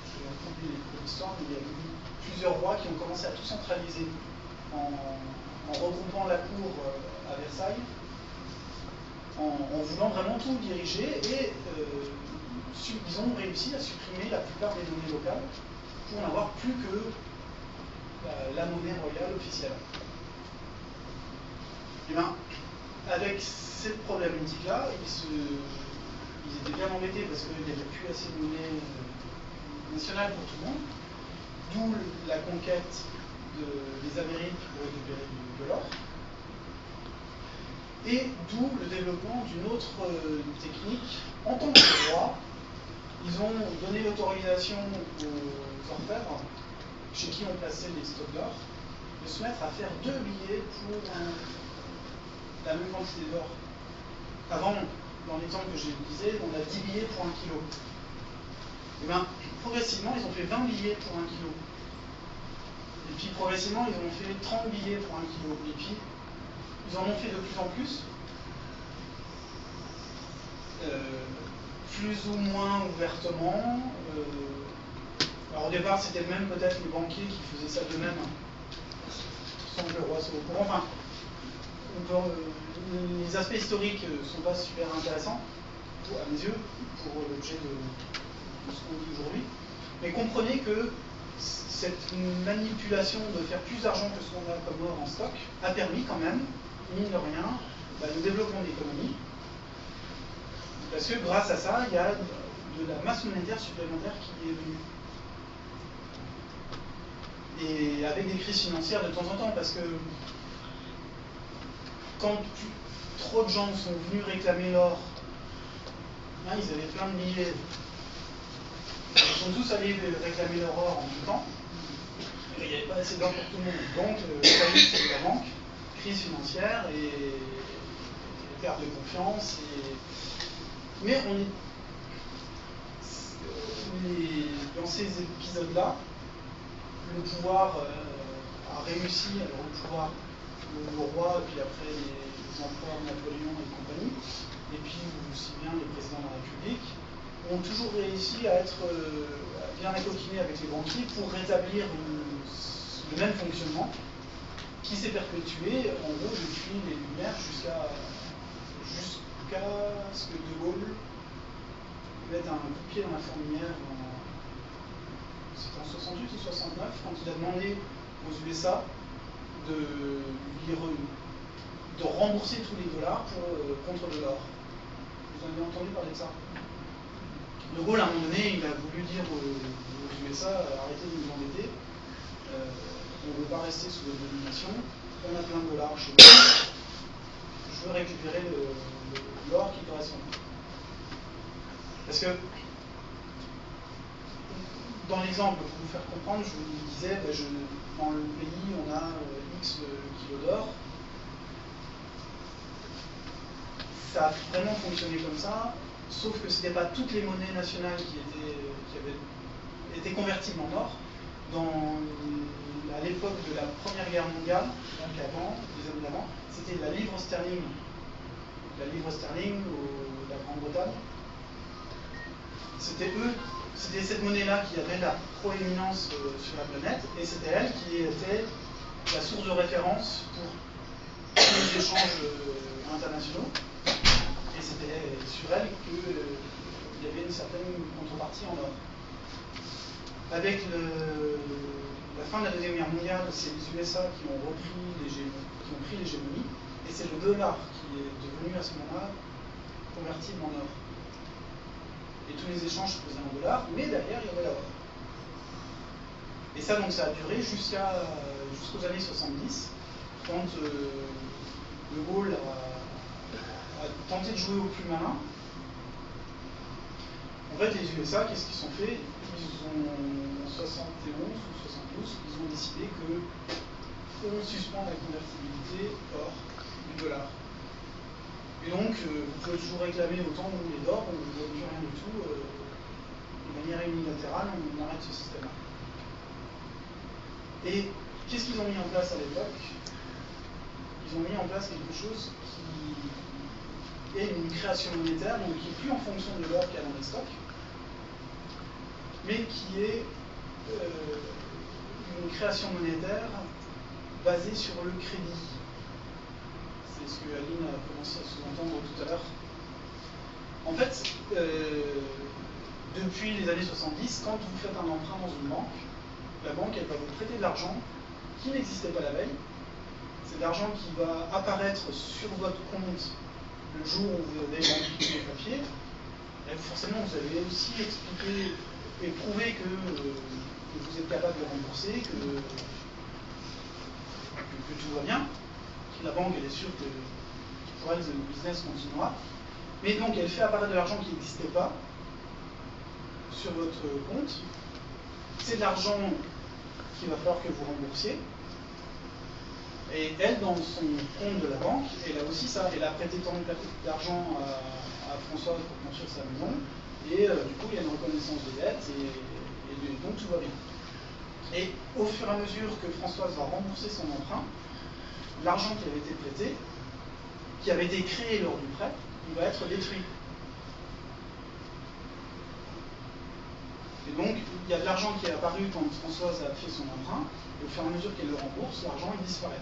je vais oublier les cours d'histoire, mais il y a eu plusieurs rois qui ont commencé à tout centraliser en regroupant la cour à Versailles, en voulant vraiment tout diriger, et ils ont réussi à supprimer la plupart des monnaies locales pour n'avoir plus que la monnaie royale officielle. Et bien, avec cette problématique-là, ils étaient bien embêtés parce qu'il n'y avait plus assez de monnaie nationale pour tout le monde, d'où la conquête des Amériques pour récupérer de l'or, et d'où le développement d'une autre technique. En tant que roi, ils ont donné l'autorisation aux orfèvres, chez qui on plaçait les stocks d'or, de se mettre à faire 2 billets pour la même quantité d'or. Avant, dans l'exemple que je disais, on a 10 billets pour 1 kilo. Et bien, progressivement, ils ont fait 20 billets pour 1 kilo. Et puis, progressivement, ils ont fait 30 billets pour 1 kilo. Et puis, ils en ont fait de plus en plus. Plus ou moins ouvertement. Alors au départ, c'était même peut-être les banquiers qui faisaient ça d'eux-mêmes, sans que le roi soit au courant. Enfin, les aspects historiques ne sont pas super intéressants, à mes yeux, pour l'objet de ce qu'on dit aujourd'hui. Mais comprenez que cette manipulation de faire plus d'argent que ce qu'on a comme or en stock a permis quand même, mine de rien, le développement de l'économie. Parce que grâce à ça, il y a de la masse monétaire supplémentaire qui est venue. Et avec des crises financières de temps en temps, parce que quand trop de gens sont venus réclamer l'or, ils avaient plein de billets, ils sont tous allés réclamer leur or en même temps, et il n'y avait pas assez d'or pour tout le monde. Donc, faillite de la banque, crise financière et perte de confiance. Mais dans ces épisodes-là, le pouvoir a réussi, alors le pouvoir, le roi, et puis après les empereurs Napoléon et compagnie, et puis aussi bien les présidents de la République, ont toujours réussi à être bien accoquinés avec les banquiers pour rétablir le même fonctionnement qui s'est perpétué en gros depuis les Lumières jusqu'à ce que De Gaulle mette un coup de pied dans la fourmilière c'était en 68 ou 69 quand il a demandé aux USA de rembourser tous les dollars contre de l'or. Vous avez entendu parler de ça? De Gaulle, à un moment donné, il a voulu dire aux USA arrêtez de nous embêter, on ne veut pas rester sous votre domination, on a plein de dollars chez nous, je veux récupérer l'or qui correspond. Parce que, dans l'exemple, pour vous faire comprendre, je vous disais, dans le pays, on a X kilos d'or. Ça a vraiment fonctionné comme ça, sauf que ce n'était pas toutes les monnaies nationales qui avaient été convertibles en or. À l'époque de la Première Guerre mondiale, donc avant, les années d'avant, c'était la livre sterling. La livre sterling de la Grande-Bretagne. C'était cette monnaie-là qui avait la proéminence sur la planète, et c'était elle qui était la source de référence pour les échanges internationaux. Et c'était sur elle qu'il y avait une certaine contrepartie en or. Avec la fin de la Deuxième Guerre mondiale, c'est les USA qui ont pris l'hégémonie, et c'est le dollar qui est devenu à ce moment-là convertible en or. et tous les échanges se faisaient en dollars, mais derrière il y avait la OR. Et ça, donc, ça a duré jusqu'aux années 70, quand De Gaulle a tenté de jouer au plus malin. En fait, les USA, qu'est-ce qu'ils ont fait? Ils ont, en 71 ou 72, ils ont décidé qu'on suspend la convertibilité hors du dollar. Et donc, vous pouvez toujours réclamer autant de monnaie d'or, on ne vous donne plus rien du tout. De manière unilatérale, on arrête ce système-là. Et qu'est-ce qu'ils ont mis en place à l'époque? Ils ont mis en place quelque chose qui est une création monétaire, donc qui n'est plus en fonction de l'or qu'il y a dans les stocks, mais qui est une création monétaire basée sur le crédit. C'est ce que Aline a commencé à sous-entendre tout à l'heure. En fait, depuis les années 70, quand vous faites un emprunt dans une banque, la banque, elle va vous prêter de l'argent qui n'existait pas la veille. C'est de l'argent qui va apparaître sur votre compte le jour où vous avez rempli les papiers. Et forcément, vous allez aussi expliquer et prouver que vous êtes capable de rembourser, que tout va bien, que la banque, elle est sûre que pour elle, le business continuera. Mais donc, elle fait apparaître de l'argent qui n'existait pas sur votre compte. C'est de l'argent qu'il va falloir que vous remboursiez. Et elle, dans son compte de la banque, elle a aussi ça. Elle a prêté tant d'argent à Françoise pour construire sa maison. Et du coup, il y a une reconnaissance de dette. Et donc, tout va bien. Et au fur et à mesure que Françoise va rembourser son emprunt, l'argent qui avait été prêté, qui avait été créé lors du prêt, il va être détruit. Et donc, il y a de l'argent qui est apparu quand Françoise a fait son emprunt, et au fur et à mesure qu'elle le rembourse, l'argent il disparaît.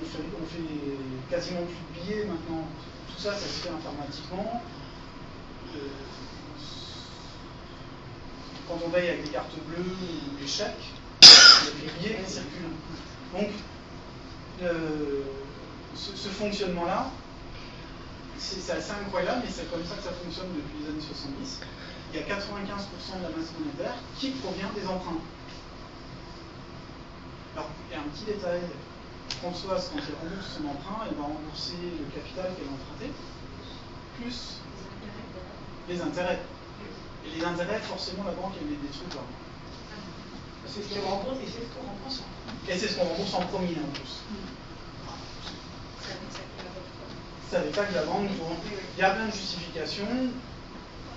On fait quasiment plus de billets maintenant. Tout ça, ça se fait informatiquement. Quand on paye avec des cartes bleues ou des chèques, il y a des billets qui circulent. Donc, ce fonctionnement-là, c'est assez incroyable, et c'est comme ça que ça fonctionne depuis les années 70. Il y a 95% de la masse monétaire qui provient des emprunts. Alors, il y a un petit détail. Françoise, quand elle rembourse son emprunt, elle va rembourser le capital qu'elle a emprunté, plus les intérêts. Et les intérêts, forcément, la banque, elle les détruit pas. C'est ce qu'on rembourse et c'est ce qu'on rembourse. Et c'est ce qu'on rembourse en premier, en plus. Ça n'est pas que la banque. Il y a plein de justifications.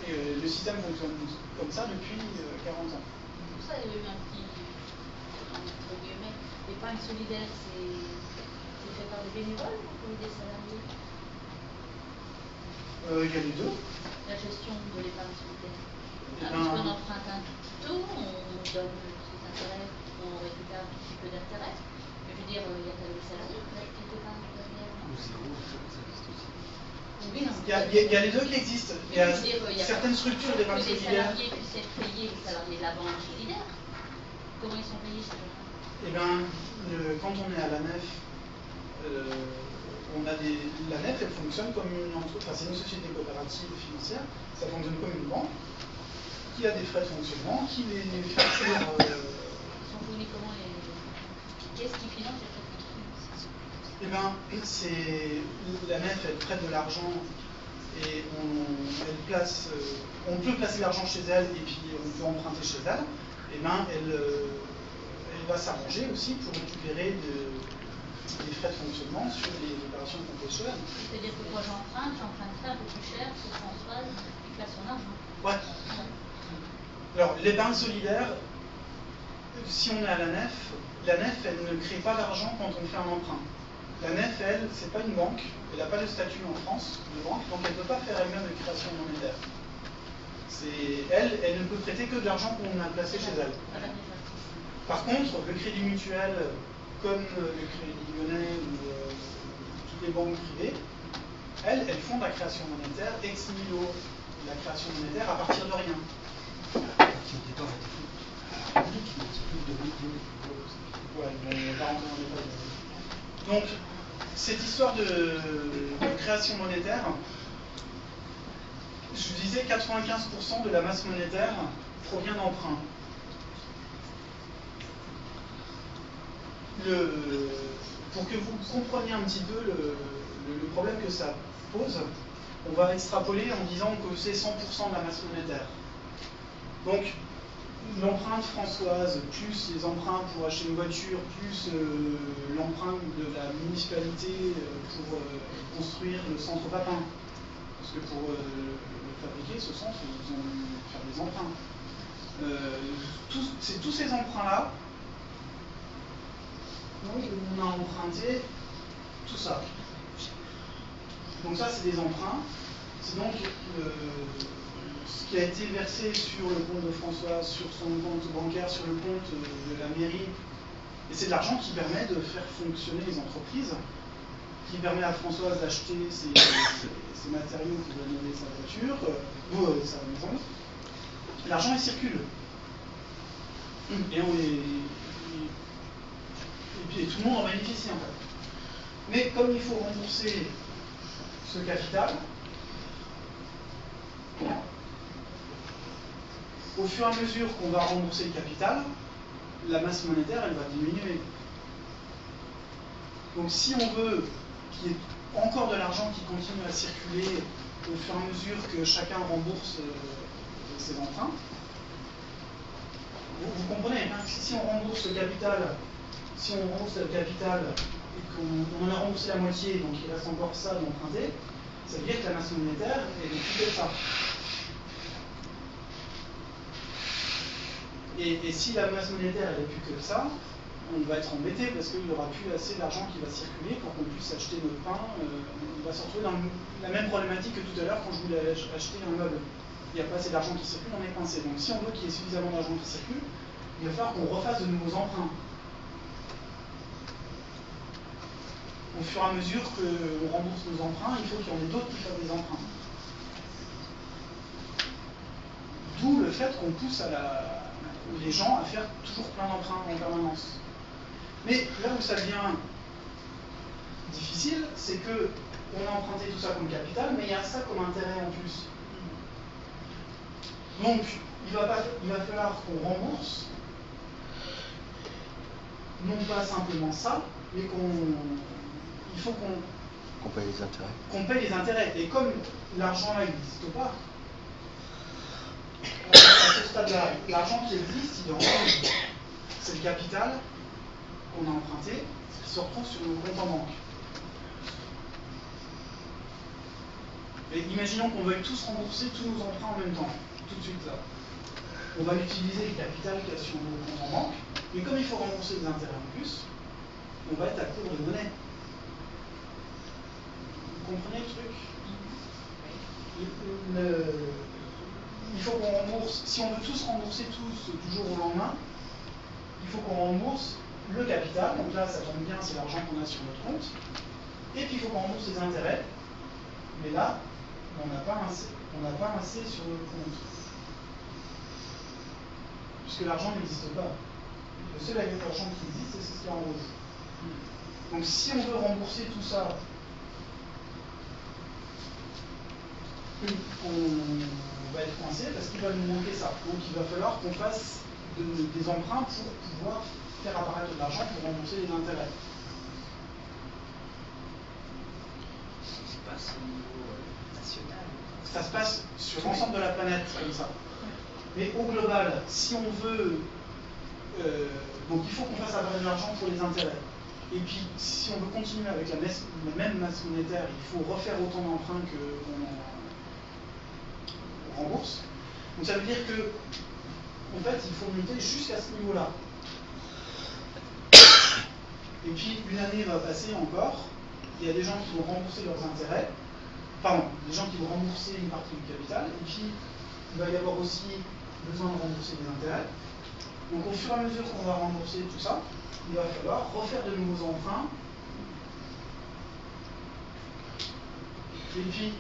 Et le système fonctionne comme ça depuis 40 ans. Pour ça, il y a eu un petit, entre guillemets, l'épargne solidaire, c'est fait par des bénévoles ou des salariés? Il y a les deux. La gestion de l'épargne solidaire. Puisqu'on emprunte un tout petit taux, on donne des intérêts, on récupère un petit peu d'intérêt. Mais je veux dire, il y a quand même des salariés qui restent quelque part derrière. Oui, non. Il y a les deux qui existent. Il y a certaines structures d'épargne solidaire. Les salariés puissent être payés, les salariés de la banque solidaire. Comment ils sont payés, ces gens-là? Eh bien, quand on est à la nef, la nef, elle fonctionne comme une entreprise, enfin, c'est une société coopérative financière, ça fonctionne comme une banque, qui a des frais de fonctionnement, qui les facture. Ils sont fournis comment Qu'est-ce qui finance les frais de fonctionnement? Eh bien, la nef, elle prête de l'argent et on peut placer l'argent chez elle et puis on peut emprunter chez elle. Eh bien, elle va s'arranger aussi pour récupérer des frais de fonctionnement sur les opérations qu'on fait chez elle. C'est-à-dire que moi j'emprunte ça un peu plus cher que Françoise qui place son argent. Ouais. Alors, l'épargne solidaire, si on est à la nef, elle ne crée pas d'argent quand on fait un emprunt. La nef, elle, c'est pas une banque, elle n'a pas de statut en France de banque, donc elle ne peut pas faire elle-même de création monétaire. Elle ne peut prêter que de l'argent qu'on a placé chez elle. Par contre, le crédit mutuel, comme le crédit lyonnais ou toutes les banques privées, elles font de la création monétaire ex nihilo, de la création monétaire à partir de rien. Ouais, mais on va rentrer dans les détails. Donc, cette histoire de création monétaire, je vous disais 95% de la masse monétaire provient d'emprunts. Pour que vous compreniez un petit peu le problème que ça pose, on va extrapoler en disant que c'est 100% de la masse monétaire. Donc, l'empreinte Françoise, plus les emprunts pour acheter une voiture, plus l'empreinte de la municipalité pour construire le centre Papin. Parce que pour le fabriquer, ce centre, ils ont dû faire des emprunts. C'est tous ces emprunts-là, on a emprunté tout ça. Donc ça, c'est des emprunts. C'est donc ce qui a été versé sur le compte de François, sur son compte bancaire, sur le compte de la mairie. Et c'est de l'argent qui permet de faire fonctionner les entreprises, qui permet à Françoise d'acheter ses matériaux pour rénover sa voiture, ou sa maison. L'argent, il circule. Et puis tout le monde en bénéficie en fait. Mais comme il faut rembourser ce capital, au fur et à mesure qu'on va rembourser le capital, la masse monétaire, elle va diminuer. Donc si on veut qu'il y ait encore de l'argent qui continue à circuler au fur et à mesure que chacun rembourse ses emprunts, vous comprenez, hein, si on rembourse le capital, et qu'on en a remboursé la moitié, donc il reste encore ça d'emprunter, ça veut dire que la masse monétaire, elle est plus que ça. Et si la masse monétaire elle est plus que ça, on va être embêté parce qu'il n'y aura plus assez d'argent qui va circuler pour qu'on puisse acheter notre pain. On va se retrouver dans la même problématique que tout à l'heure quand je voulais acheter un meuble. Il n'y a pas assez d'argent qui circule, on est coincé. Donc si on veut qu'il y ait suffisamment d'argent qui circule, il va falloir qu'on refasse de nouveaux emprunts. Au fur et à mesure qu'on rembourse nos emprunts, il faut qu'il y en ait d'autres qui fassent des emprunts. D'où le fait qu'on pousse les gens à faire toujours plein d'emprunts en permanence. Mais là où ça devient difficile, c'est que on a emprunté tout ça comme capital, mais il y a ça comme intérêt en plus. Donc, il va falloir qu'on rembourse, non pas simplement ça, mais il faut qu'on paye les intérêts. Qu'on paye les intérêts. Et comme l'argent là, il n'existe pas, à ce stade-là, l'argent qui existe, il est en banque. C'est le capital qu'on a emprunté, qui se retrouve sur nos comptes en banque. Et imaginons qu'on veuille tous rembourser tous nos emprunts en même temps, tout de suite là. On va utiliser le capital qu'il y a sur nos comptes en banque, mais comme il faut rembourser des intérêts en plus, on va être à court de monnaie. Vous comprenez le truc? Il faut qu'on rembourse, si on veut tous rembourser tous du jour au lendemain, il faut qu'on rembourse le capital, donc là ça tombe bien, c'est l'argent qu'on a sur notre compte, et puis il faut qu'on rembourse les intérêts, mais là, on n'a pas assez sur le compte. Puisque l'argent n'existe pas. Le seul argent qui existe, c'est ce qui est en rouge. Donc si on veut rembourser tout ça, on va être coincé parce qu'il va nous manquer ça. Donc il va falloir qu'on fasse des emprunts pour pouvoir faire apparaître de l'argent pour rembourser les intérêts. Ça se passe au niveau national. Ça se passe sur l'ensemble de la planète comme ça. Mais au global, si on veut... donc il faut qu'on fasse apparaître de l'argent pour les intérêts. Et puis, si on veut continuer avec la même masse monétaire, il faut refaire autant d'emprunts qu'on rembourse. Donc ça veut dire que, en fait, il faut monter jusqu'à ce niveau-là. Et puis, une année va passer encore, il y a des gens qui vont rembourser leurs intérêts, des gens qui vont rembourser une partie du capital, et puis il va y avoir aussi besoin de rembourser des intérêts. Donc au fur et à mesure qu'on va rembourser tout ça, il va falloir refaire de nouveaux emprunts. Et puis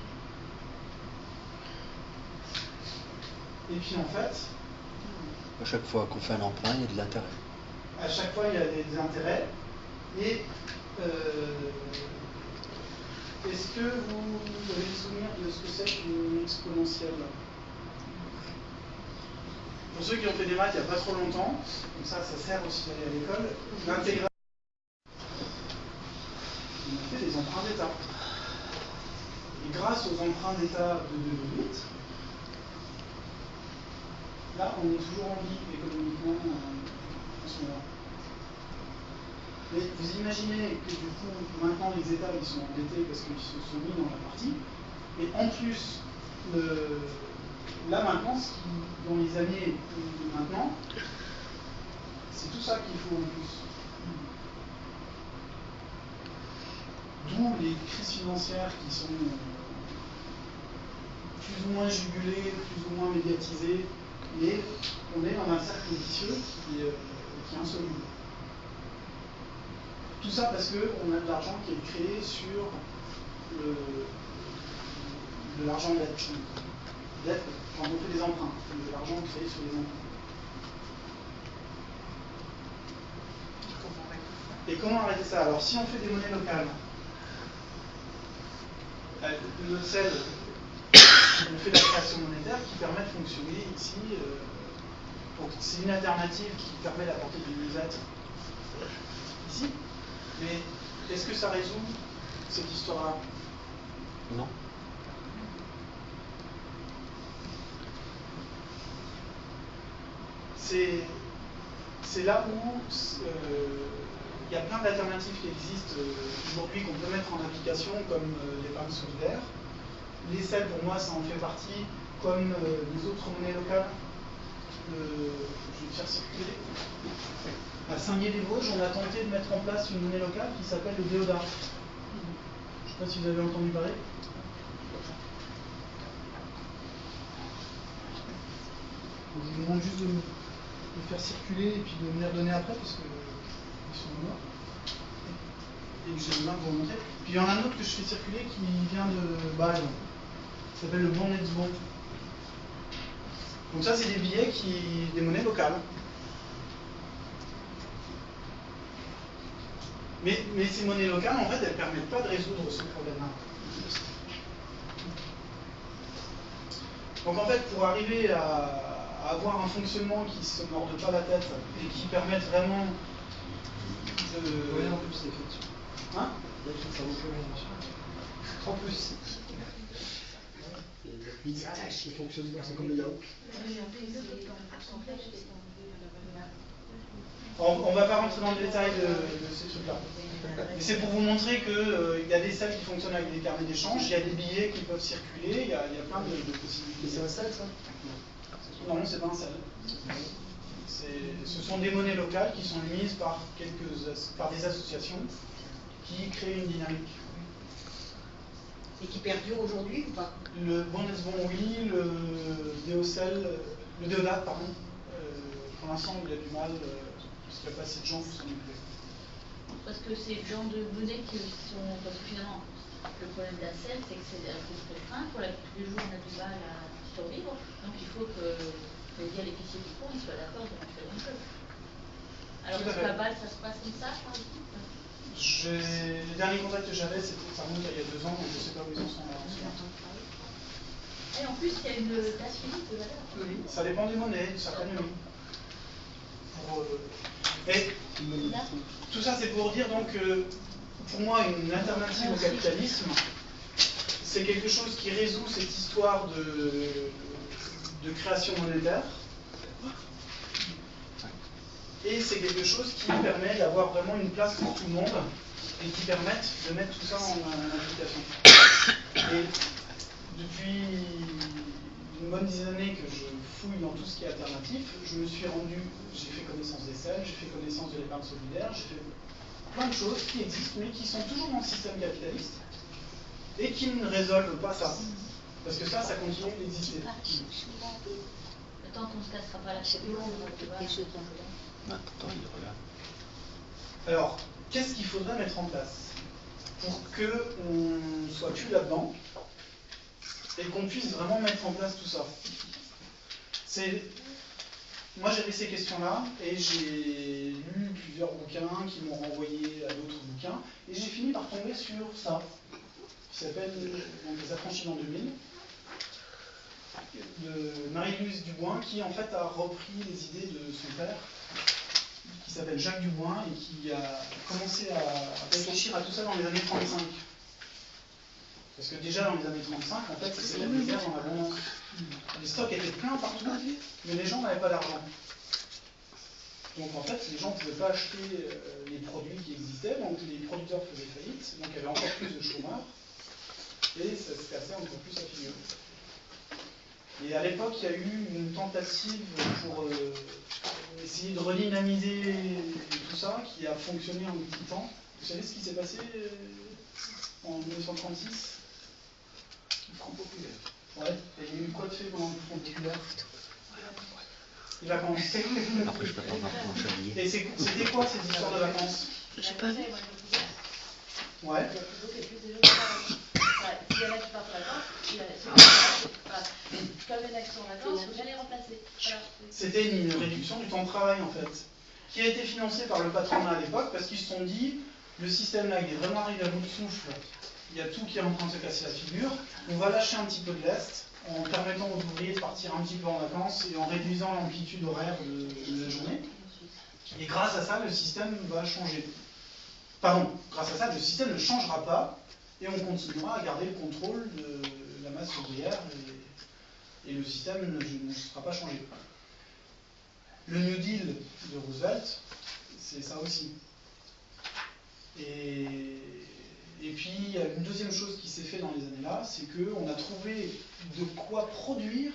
en fait... À chaque fois qu'on fait un emprunt, il y a de l'intérêt. À chaque fois, il y a des intérêts. Et Est-ce que vous avez le souvenir de ce que c'est qu'une exponentielle? Pour ceux qui ont fait des maths il n'y a pas trop longtemps, comme ça sert aussi d'aller à l'école, l'intégration. On a fait des emprunts d'État. Et grâce aux emprunts d'État de 2008, là on est toujours en vie économiquement en ce moment. Mais vous imaginez que du coup, maintenant les États ils sont endettés parce qu'ils se sont mis dans la partie, et en plus, là maintenant, dans les années maintenant, c'est tout ça qu'il faut en plus. D'où les crises financières qui sont plus ou moins jugulées, plus ou moins médiatisées, mais on est dans un cercle vicieux qui est insoluble. Tout ça parce qu'on a de l'argent qui est créé sur de l'argent dette. Dette, quand on fait des emprunts, de l'argent créé sur les emprunts. Et comment arrêter ça? Alors si on fait des monnaies locales, le CEL, on fait de la création monétaire qui permet de fonctionner ici. Donc c'est une alternative qui permet d'apporter du mieux-être ici. Mais est-ce que ça résout cette histoire-là? Non. C'est là où il y a plein d'alternatives qui existent aujourd'hui qu'on peut mettre en application, comme l'épargne solidaire. Les CEL, pour moi, ça en fait partie, comme les autres monnaies locales. Je vais faire circuler. À Saint-Dié-des-Vosges, on a tenté de mettre en place une monnaie locale qui s'appelle le Déodat. Je ne sais pas si vous avez entendu parler. Je vous demande juste de faire circuler et puis de venir donner après, parce qu'ils sont morts. Et que j'ai le main pour vous montrer. Puis il y en a un autre que je fais circuler qui vient de Bâle. Ça s'appelle le Bon Netzbon. Donc ça, c'est des billets des monnaies locales. Mais ces monnaies locales, en fait, elles ne permettent pas de résoudre ce problème-là. Donc en fait, pour arriver à avoir un fonctionnement qui ne se morde pas la tête et qui permette vraiment de... Oui, en plus, c'est effectivement. Hein? Ça vaut plus rien. En plus. Ça fonctionne bien, c'est comme le yaourt. On ne va pas rentrer dans le détail de ces trucs-là. Mais c'est pour vous montrer qu'il y a des salles qui fonctionnent avec des carnets d'échange, il y a des billets qui peuvent circuler, il y a plein de possibilités. Mais c'est un sel, ça? Non, c'est pas un sel. Ce sont des monnaies locales qui sont émises par des associations qui créent une dynamique. Et qui perdure aujourd'hui ou pas? Le Bon Netzbon, oui, le Déodat, pardon. Pour l'instant, il y a du mal, parce qu'il n'y a pas assez de gens pour s'en occuper. Parce que c'est le genre de monnaies qui sont... Parce que finalement, le problème d'un CEL, c'est que c'est un peu restreint. Pour la vie de tous les jours, on a du mal à survivre. Donc il faut que l'épicier du coin soit d'accord de faire une chose. Alors qu'à Bâle, ça se passe comme ça, par exemple? Les derniers contacts que j'avais, ça remonte à il y a 2 ans, donc je ne sais pas où ils en sont là. Et en plus, il y a une date limite de valeur. Oui, ça dépend des monnaies, certaines oui. Et tout ça, c'est pour dire donc que pour moi, une alternative au capitalisme, c'est quelque chose qui résout cette histoire de création monétaire. Et c'est quelque chose qui permet d'avoir vraiment une place pour tout le monde et qui permet de mettre tout ça en application. Et depuis une bonne dizaine d'années que je fouille dans tout ce qui est alternatif, je me suis rendu, j'ai fait connaissance des CEL, j'ai fait connaissance de l'épargne solidaire, j'ai fait plein de choses qui existent mais qui sont toujours dans le système capitaliste et qui ne résolvent pas ça. Parce que ça continue d'exister. Tant qu'on ne se cassera pas la figure, on va pouvoir... Alors, qu'est-ce qu'il faudrait mettre en place pour qu'on ne soit plus là-dedans et qu'on puisse vraiment mettre en place tout ça? Moi j'avais ces questions-là et j'ai lu plusieurs bouquins qui m'ont renvoyé à d'autres bouquins et j'ai fini par tomber sur ça. qui s'appelle Les Affranchis en 2000, de Marie-Louise Dubois, qui en fait a repris les idées de son père, qui s'appelle Jacques Dubois, et qui a commencé à réfléchir à tout ça dans les années 35. Parce que déjà dans les années 35, en fait, c'était la misère en abondance. Les stocks étaient pleins partout, mais les gens n'avaient pas d'argent. Donc en fait, les gens ne pouvaient pas acheter les produits qui existaient, donc les producteurs faisaient faillite, donc il y avait encore plus de chômeurs, et ça se cassait encore plus la figure. Et à l'époque, il y a eu une tentative pour essayer de redynamiser tout ça, qui a fonctionné en petit temps. Vous savez ce qui s'est passé en 1936 ? Le Front populaire. Ouais, et il y a eu quoi de fait pendant le Front populaire ? Les vacances. Après, je peux pas voir comment je suis Et c'était quoi ces histoires de vacances? J'ai pas vu. Ouais. Il y en a qui partent en vacances, comme il y en a qui sont en vacances, il faut bien les remplacer. Voilà. C'était une réduction du temps de travail en fait, qui a été financée par le patronat à l'époque parce qu'ils se sont dit, le système là il est vraiment arrivé à bout de souffle, il y a tout qui est en train de se casser la figure, on va lâcher un petit peu de lest en permettant aux ouvriers de partir un petit peu en vacances et en réduisant l'amplitude horaire de la journée. Et grâce à ça, le système va changer. Pardon, grâce à ça, le système ne changera pas et on continuera à garder le contrôle de la masse ouvrière et le système ne sera pas changé. Le New Deal de Roosevelt, c'est ça aussi. Et puis, il y a une deuxième chose qui s'est fait dans les années-là, c'est qu'on a trouvé de quoi produire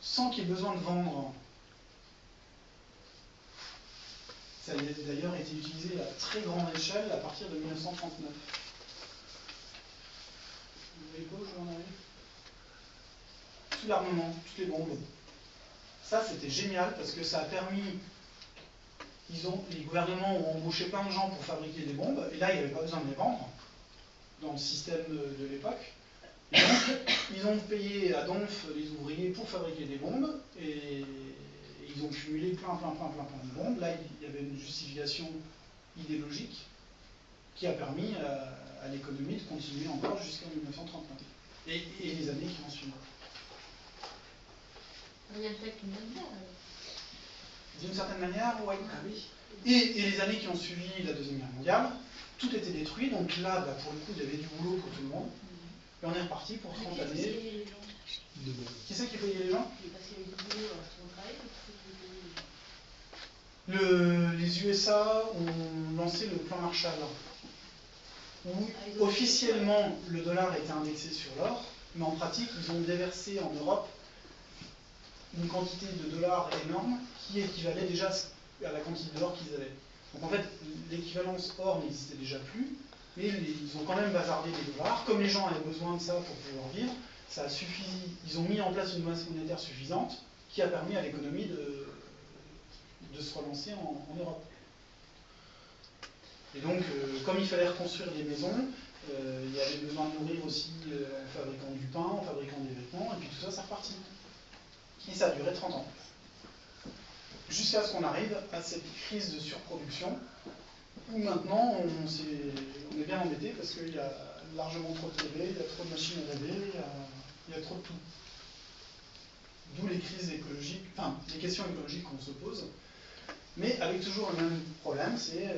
sans qu'il y ait besoin de vendre. Ça a d'ailleurs été utilisé à très grande échelle à partir de 1939. Vous voyez quoi, je vais en arriver ? Tout l'armement, toutes les bombes. Ça, c'était génial parce que ça a permis... les gouvernements ont embauché plein de gens pour fabriquer des bombes, et là, il n'y avait pas besoin de les vendre dans le système de l'époque. Donc, ils ont payé à donf les ouvriers pour fabriquer des bombes, et ils ont cumulé plein de bombes. Là, il y avait une justification idéologique qui a permis à l'économie de continuer encore jusqu'en 1939. Et les années qui ont suivi. Rien de fait qu'une bonne guerre. D'une certaine manière, oui. Ah oui. Et les années qui ont suivi la Deuxième Guerre mondiale, tout était détruit, donc là, pour le coup, il y avait du boulot pour tout le monde. Et on est reparti pour 30 années. Qui c'est qui payait les gens? Parce qu'il y avait du boulot sur le travail. Les USA ont lancé le plan Marshall, où officiellement le dollar était indexé sur l'or, mais en pratique, ils ont déversé en Europe une quantité de dollars énorme qui équivalait déjà à la quantité d'or qu'ils avaient. Donc en fait, l'équivalence or n'existait déjà plus, mais ils ont quand même bazardé les dollars. Comme les gens avaient besoin de ça pour pouvoir vivre, ça a suffi. Ils ont mis en place une masse monétaire suffisante qui a permis à l'économie de se relancer en Europe. Et donc, comme il fallait reconstruire des maisons, il y avait besoin de nourrir aussi en fabriquant du pain, en fabriquant des vêtements, et puis tout ça, c'est reparti. Et ça a duré 30 ans. Jusqu'à ce qu'on arrive à cette crise de surproduction, où maintenant on est bien embêté parce qu'il y a largement trop de TV, il y a trop de machines à laver, il y a trop de tout. D'où les crises écologiques, enfin les questions écologiques qu'on se pose, mais avec toujours le même problème, c'est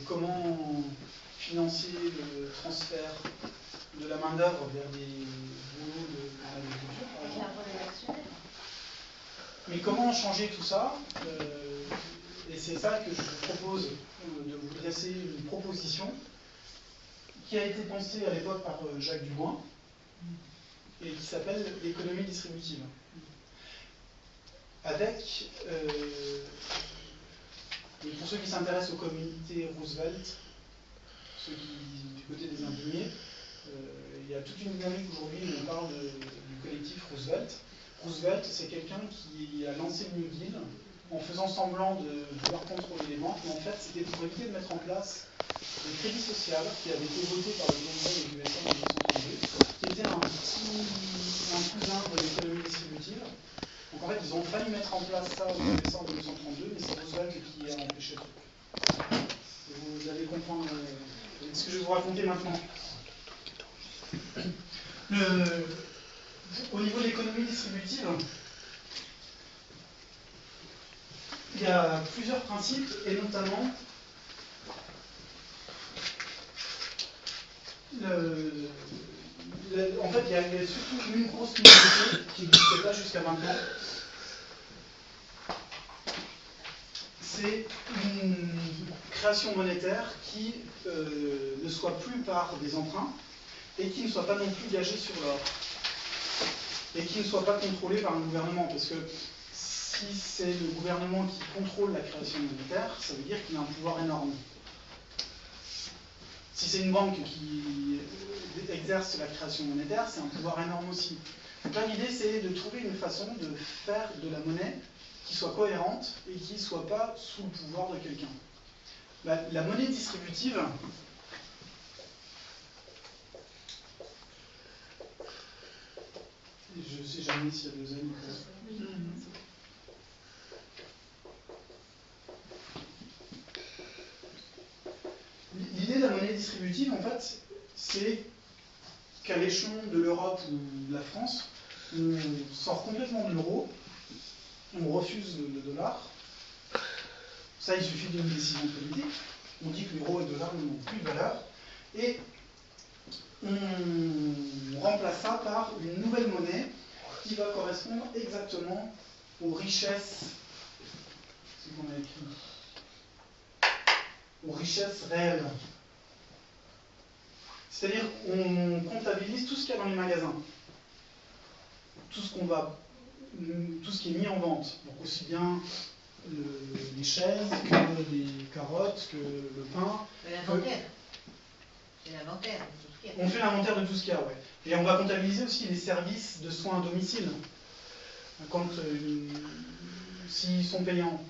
comment financer le transfert de la main-d'œuvre vers des boulots dans l'agriculture, par exemple. Mais comment changer tout ça et c'est ça que je vous propose de vous dresser une proposition qui a été pensée à l'époque par Jacques Dubois et qui s'appelle l'économie distributive. Avec, pour ceux qui s'intéressent au comité Roosevelt, ceux qui du côté des indignés, il y a toute une dynamique aujourd'hui où on parle du collectif Roosevelt. Roosevelt, c'est quelqu'un qui a lancé le New Deal en faisant semblant de vouloir contrôler les banques, mais en fait, c'était pour éviter de mettre en place le crédit social qui avait été voté par le Congrès des USA en 1932, qui était un cousin de l'économie distributive. Donc en fait, ils ont failli mettre en place ça aux USA en 1932, mais c'est Roosevelt qui a empêché le truc. Et vous allez comprendre ce que je vais vous raconter maintenant. Au niveau de l'économie distributive, il y a plusieurs principes, et notamment en fait, il y a surtout une grosse nouveauté qui n'existait pas jusqu'à maintenant. C'est une création monétaire qui ne soit plus par des emprunts et qui ne soit pas non plus gagée sur l'or. Et qui ne soit pas contrôlée par un gouvernement. Parce que si c'est le gouvernement qui contrôle la création monétaire, ça veut dire qu'il a un pouvoir énorme. Si c'est une banque qui exerce la création monétaire, c'est un pouvoir énorme aussi. Donc là, l'idée, c'est de trouver une façon de faire de la monnaie qui soit cohérente et qui ne soit pas sous le pouvoir de quelqu'un. La monnaie distributive, je ne sais jamais s'il y a 2 amis. L'idée de la monnaie distributive, en fait, c'est qu'à l'échelon de l'Europe ou de la France, on sort complètement de l'euro, on refuse le dollar. Ça, il suffit d'une décision politique. On dit que l'euro et le dollar n'ont plus de valeur. Et on remplace ça par une nouvelle monnaie qui va correspondre exactement aux richesses, c'est ce qu'on a écrit, aux richesses réelles. C'est-à-dire qu'on comptabilise tout ce qu'il y a dans les magasins, tout ce qui est mis en vente, donc aussi bien les chaises que les carottes, que le pain. L'inventaire. C'est l'inventaire de tout ce qu'il y a. On fait l'inventaire de tout ce qu'il y a, ouais. Et on va comptabiliser aussi les services de soins à domicile, quand s'ils sont payants.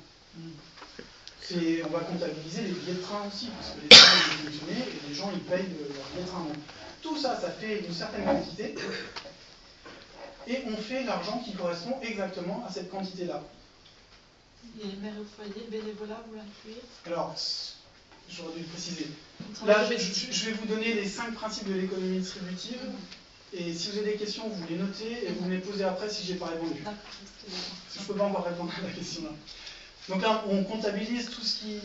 On va comptabiliser les billets de train aussi, parce que les trains vont fonctionner et les gens ils payent leurs billets de train. Donc, tout ça, ça fait une certaine quantité, et on fait l'argent qui correspond exactement à cette quantité-là. Et les mères au foyer, le bénévolat, vous l'incluez? Alors, j'aurais dû le préciser. Là, je vais vous donner les 5 principes de l'économie distributive, et si vous avez des questions, vous les notez et vous me les posez après si je n'ai pas répondu. Je ne peux pas encore répondre à la question là. Donc là, on comptabilise tout ce qui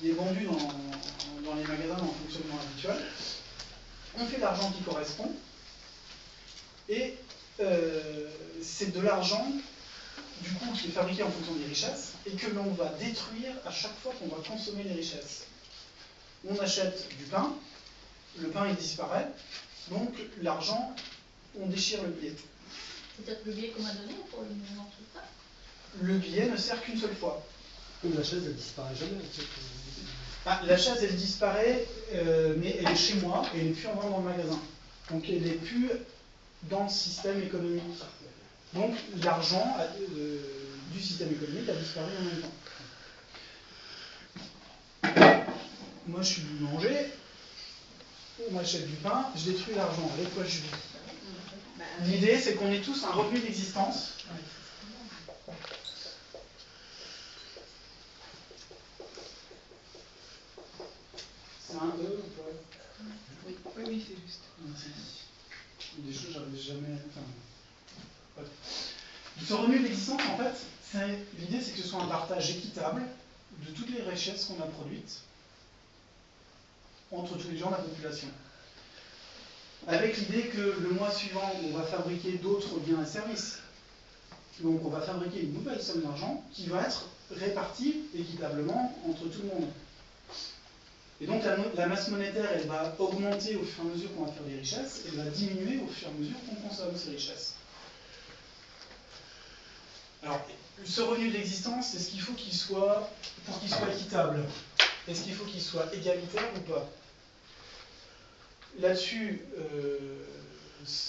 est vendu dans les magasins en fonctionnement habituel. On fait l'argent qui correspond. Et c'est de l'argent, du coup, qui est fabriqué en fonction des richesses et que l'on va détruire à chaque fois qu'on va consommer les richesses. On achète du pain, le pain il disparaît, donc l'argent, on déchire le billet. C'est-à-dire que le billet qu'on m'a donné pour le mouvement tout ça? Le billet ne sert qu'une seule fois. Comme la chaise, elle disparaît jamais. La chaise, elle disparaît, mais elle est chez moi et elle n'est plus en vente dans le magasin. Donc elle n'est plus dans le système économique. Donc l'argent du système économique a disparu en même temps. Moi, je suis boulanger, on m'achète du pain, je détruis l'argent. Avec quoi je vis? L'idée, c'est qu'on ait tous un revenu d'existence. C'est un 2 ou pas? Oui, c'est juste. Merci. Des choses, j'avais jamais. Enfin, ce revenu d'existence, en fait, l'idée, c'est que ce soit un partage équitable de toutes les richesses qu'on a produites entre tous les gens de la population. Avec l'idée que le mois suivant, on va fabriquer d'autres biens et services. Donc on va fabriquer une nouvelle somme d'argent qui va être répartie équitablement entre tout le monde. Et donc la masse monétaire, elle va augmenter au fur et à mesure qu'on va faire des richesses, et elle va diminuer au fur et à mesure qu'on consomme ces richesses. Alors, ce revenu d'existence, c'est ce qu'il faut qu'il soit, pour qu'il soit équitable. Est-ce qu'il faut qu'il soit égalitaire ou pas? Là-dessus,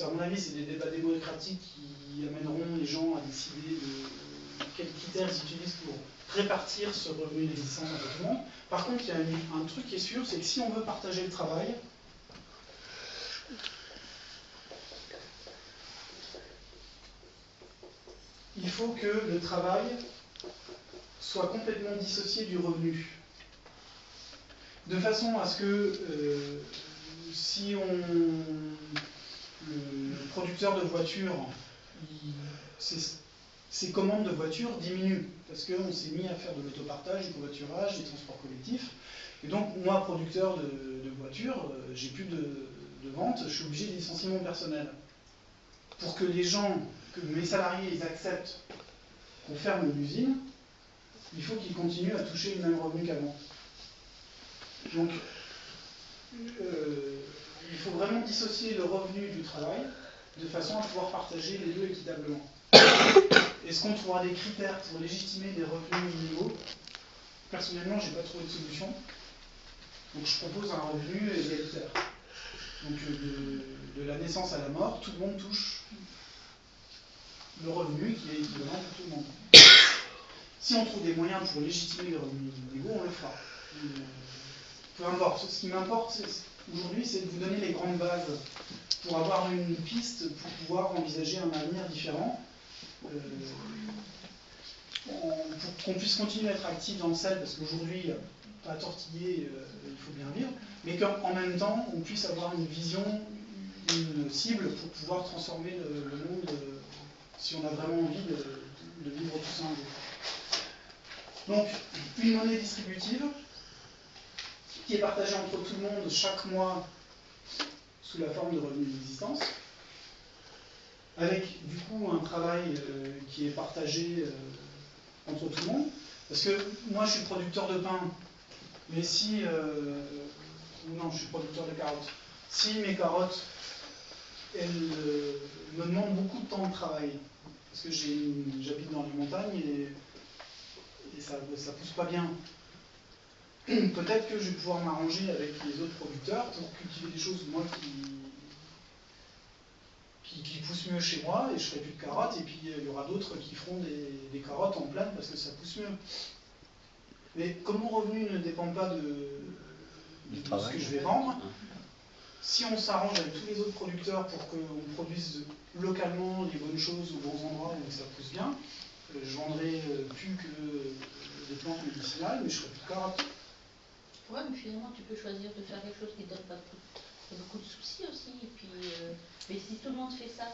à mon avis, c'est des débats démocratiques qui amèneront les gens à décider de quels critères ils utilisent pour répartir ce revenu d'existence entre tout le monde. Par contre, il y a un truc qui est sûr, c'est que si on veut partager le travail, il faut que le travail soit complètement dissocié du revenu. De façon à ce que si le producteur de voitures, ses commandes de voitures diminuent, parce qu'on s'est mis à faire de l'autopartage, du covoiturage, des transports collectifs. Et donc, moi, producteur de voitures, j'ai plus de vente, je suis obligé de licencier mon personnel. Pour que les gens, que mes salariés, ils acceptent qu'on ferme une usine, il faut qu'ils continuent à toucher le même revenu qu'avant. Donc, il faut vraiment dissocier le revenu du travail de façon à pouvoir partager les deux équitablement. Est-ce qu'on trouvera des critères pour légitimer des revenus minimaux? Personnellement, je n'ai pas trouvé de solution. Donc je propose un revenu égalitaire. Donc de la naissance à la mort, tout le monde touche le revenu qui est équivalent pour tout le monde. Si on trouve des moyens pour légitimer les revenus inégaux, on le fera. Peu importe. Ce qui m'importe aujourd'hui, c'est de vous donner les grandes bases pour avoir une piste, pour pouvoir envisager un avenir différent. Pour qu'on puisse continuer à être actif dans le sel, parce qu'aujourd'hui, pas tortiller, il faut bien vivre, mais qu'en même temps, on puisse avoir une vision, une cible pour pouvoir transformer le monde si on a vraiment envie de vivre tout ça un jour. Donc, une monnaie distributive qui est partagée entre tout le monde chaque mois sous la forme de revenus d'existence, avec du coup un travail qui est partagé entre tout le monde. Parce que moi je suis producteur de pain, mais si... non, je suis producteur de carottes. Si mes carottes, elles me demandent beaucoup de temps de travail, parce que j'habite dans les montagnes et ça pousse pas bien. Peut-être que je vais pouvoir m'arranger avec les autres producteurs pour cultiver des choses, moi, qui poussent mieux chez moi, et je ferai plus de carottes, et puis il y aura d'autres qui feront des carottes en plaine parce que ça pousse mieux. Mais comme mon revenu ne dépend pas de ce que je vais vendre, si on s'arrange avec tous les autres producteurs pour qu'on produise localement les bonnes choses aux bons endroits où ça pousse bien, je vendrai plus que des plantes médicinales, mais je ferai plus de carottes. Ouais, mais finalement, tu peux choisir de faire quelque chose qui ne donne pas beaucoup de soucis aussi. Et puis, mais si tout le monde fait ça...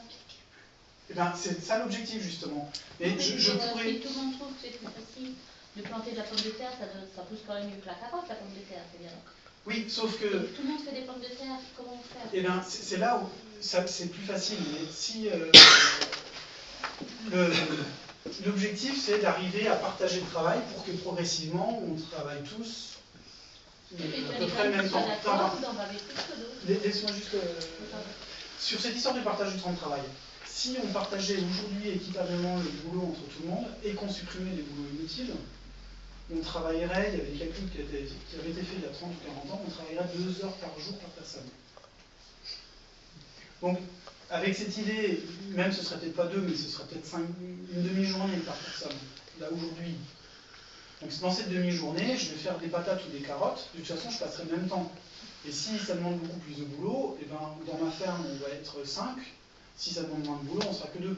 Eh ben, c'est ça l'objectif, justement. Mais je pourrais... Si tout le monde trouve que c'est plus facile de planter de la pomme de terre, ça pousse quand même mieux que la carotte, la pomme de terre, c'est bien. Oui, sauf que... Et tout le monde fait des pommes de terre, comment faire? Eh bien, c'est là où c'est plus facile. Mais si... l'objectif, c'est d'arriver à partager le travail pour que progressivement, on travaille tous à peu près le même temps. Laisse-moi juste... sur cette histoire du partage du temps de travail, si on partageait aujourd'hui équitablement le boulot entre tout le monde et qu'on supprimait les boulots inutiles, on travaillerait, il y avait des calculs qui avaient été faits il y a 30 ou 40 ans, on travaillerait 2 heures par jour par personne. Donc, avec cette idée, même ce serait peut-être pas 2, mais ce serait peut-être une demi-journée par personne, là aujourd'hui. Donc dans cette demi-journée, je vais faire des patates ou des carottes, de toute façon je passerai le même temps. Et si ça demande beaucoup plus de boulot, et ben, dans ma ferme on va être 5, si ça demande moins de boulot, on sera que 2.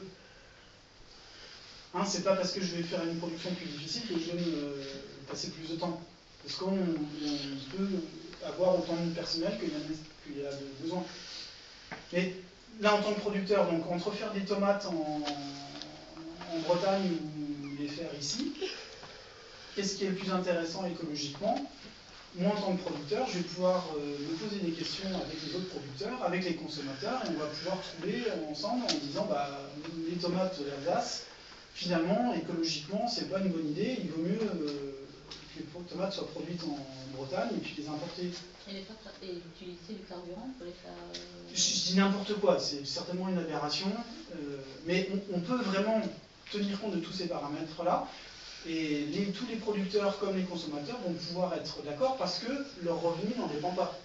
Hein, c'est pas parce que je vais faire une production plus difficile que je vais me passer plus de temps. Parce qu'on peut avoir autant de personnel qu'il y a de besoin. Mais là, en tant que producteur, donc entre faire des tomates en Bretagne ou les faire ici, qu'est-ce qui est le plus intéressant écologiquement? Moi, en tant que producteur, je vais pouvoir me poser des questions avec les autres producteurs, avec les consommateurs, et on va pouvoir trouver ensemble en disant bah, les tomates d'Alsace, finalement, écologiquement, c'est pas une bonne idée, il vaut mieux que les tomates soient produites en Bretagne et puis les importer. Et utiliser du carburant pour les faire... Je dis n'importe quoi, c'est certainement une aberration, mais on peut vraiment tenir compte de tous ces paramètres-là, et tous les producteurs comme les consommateurs vont pouvoir être d'accord parce que leur revenu n'en dépend pas.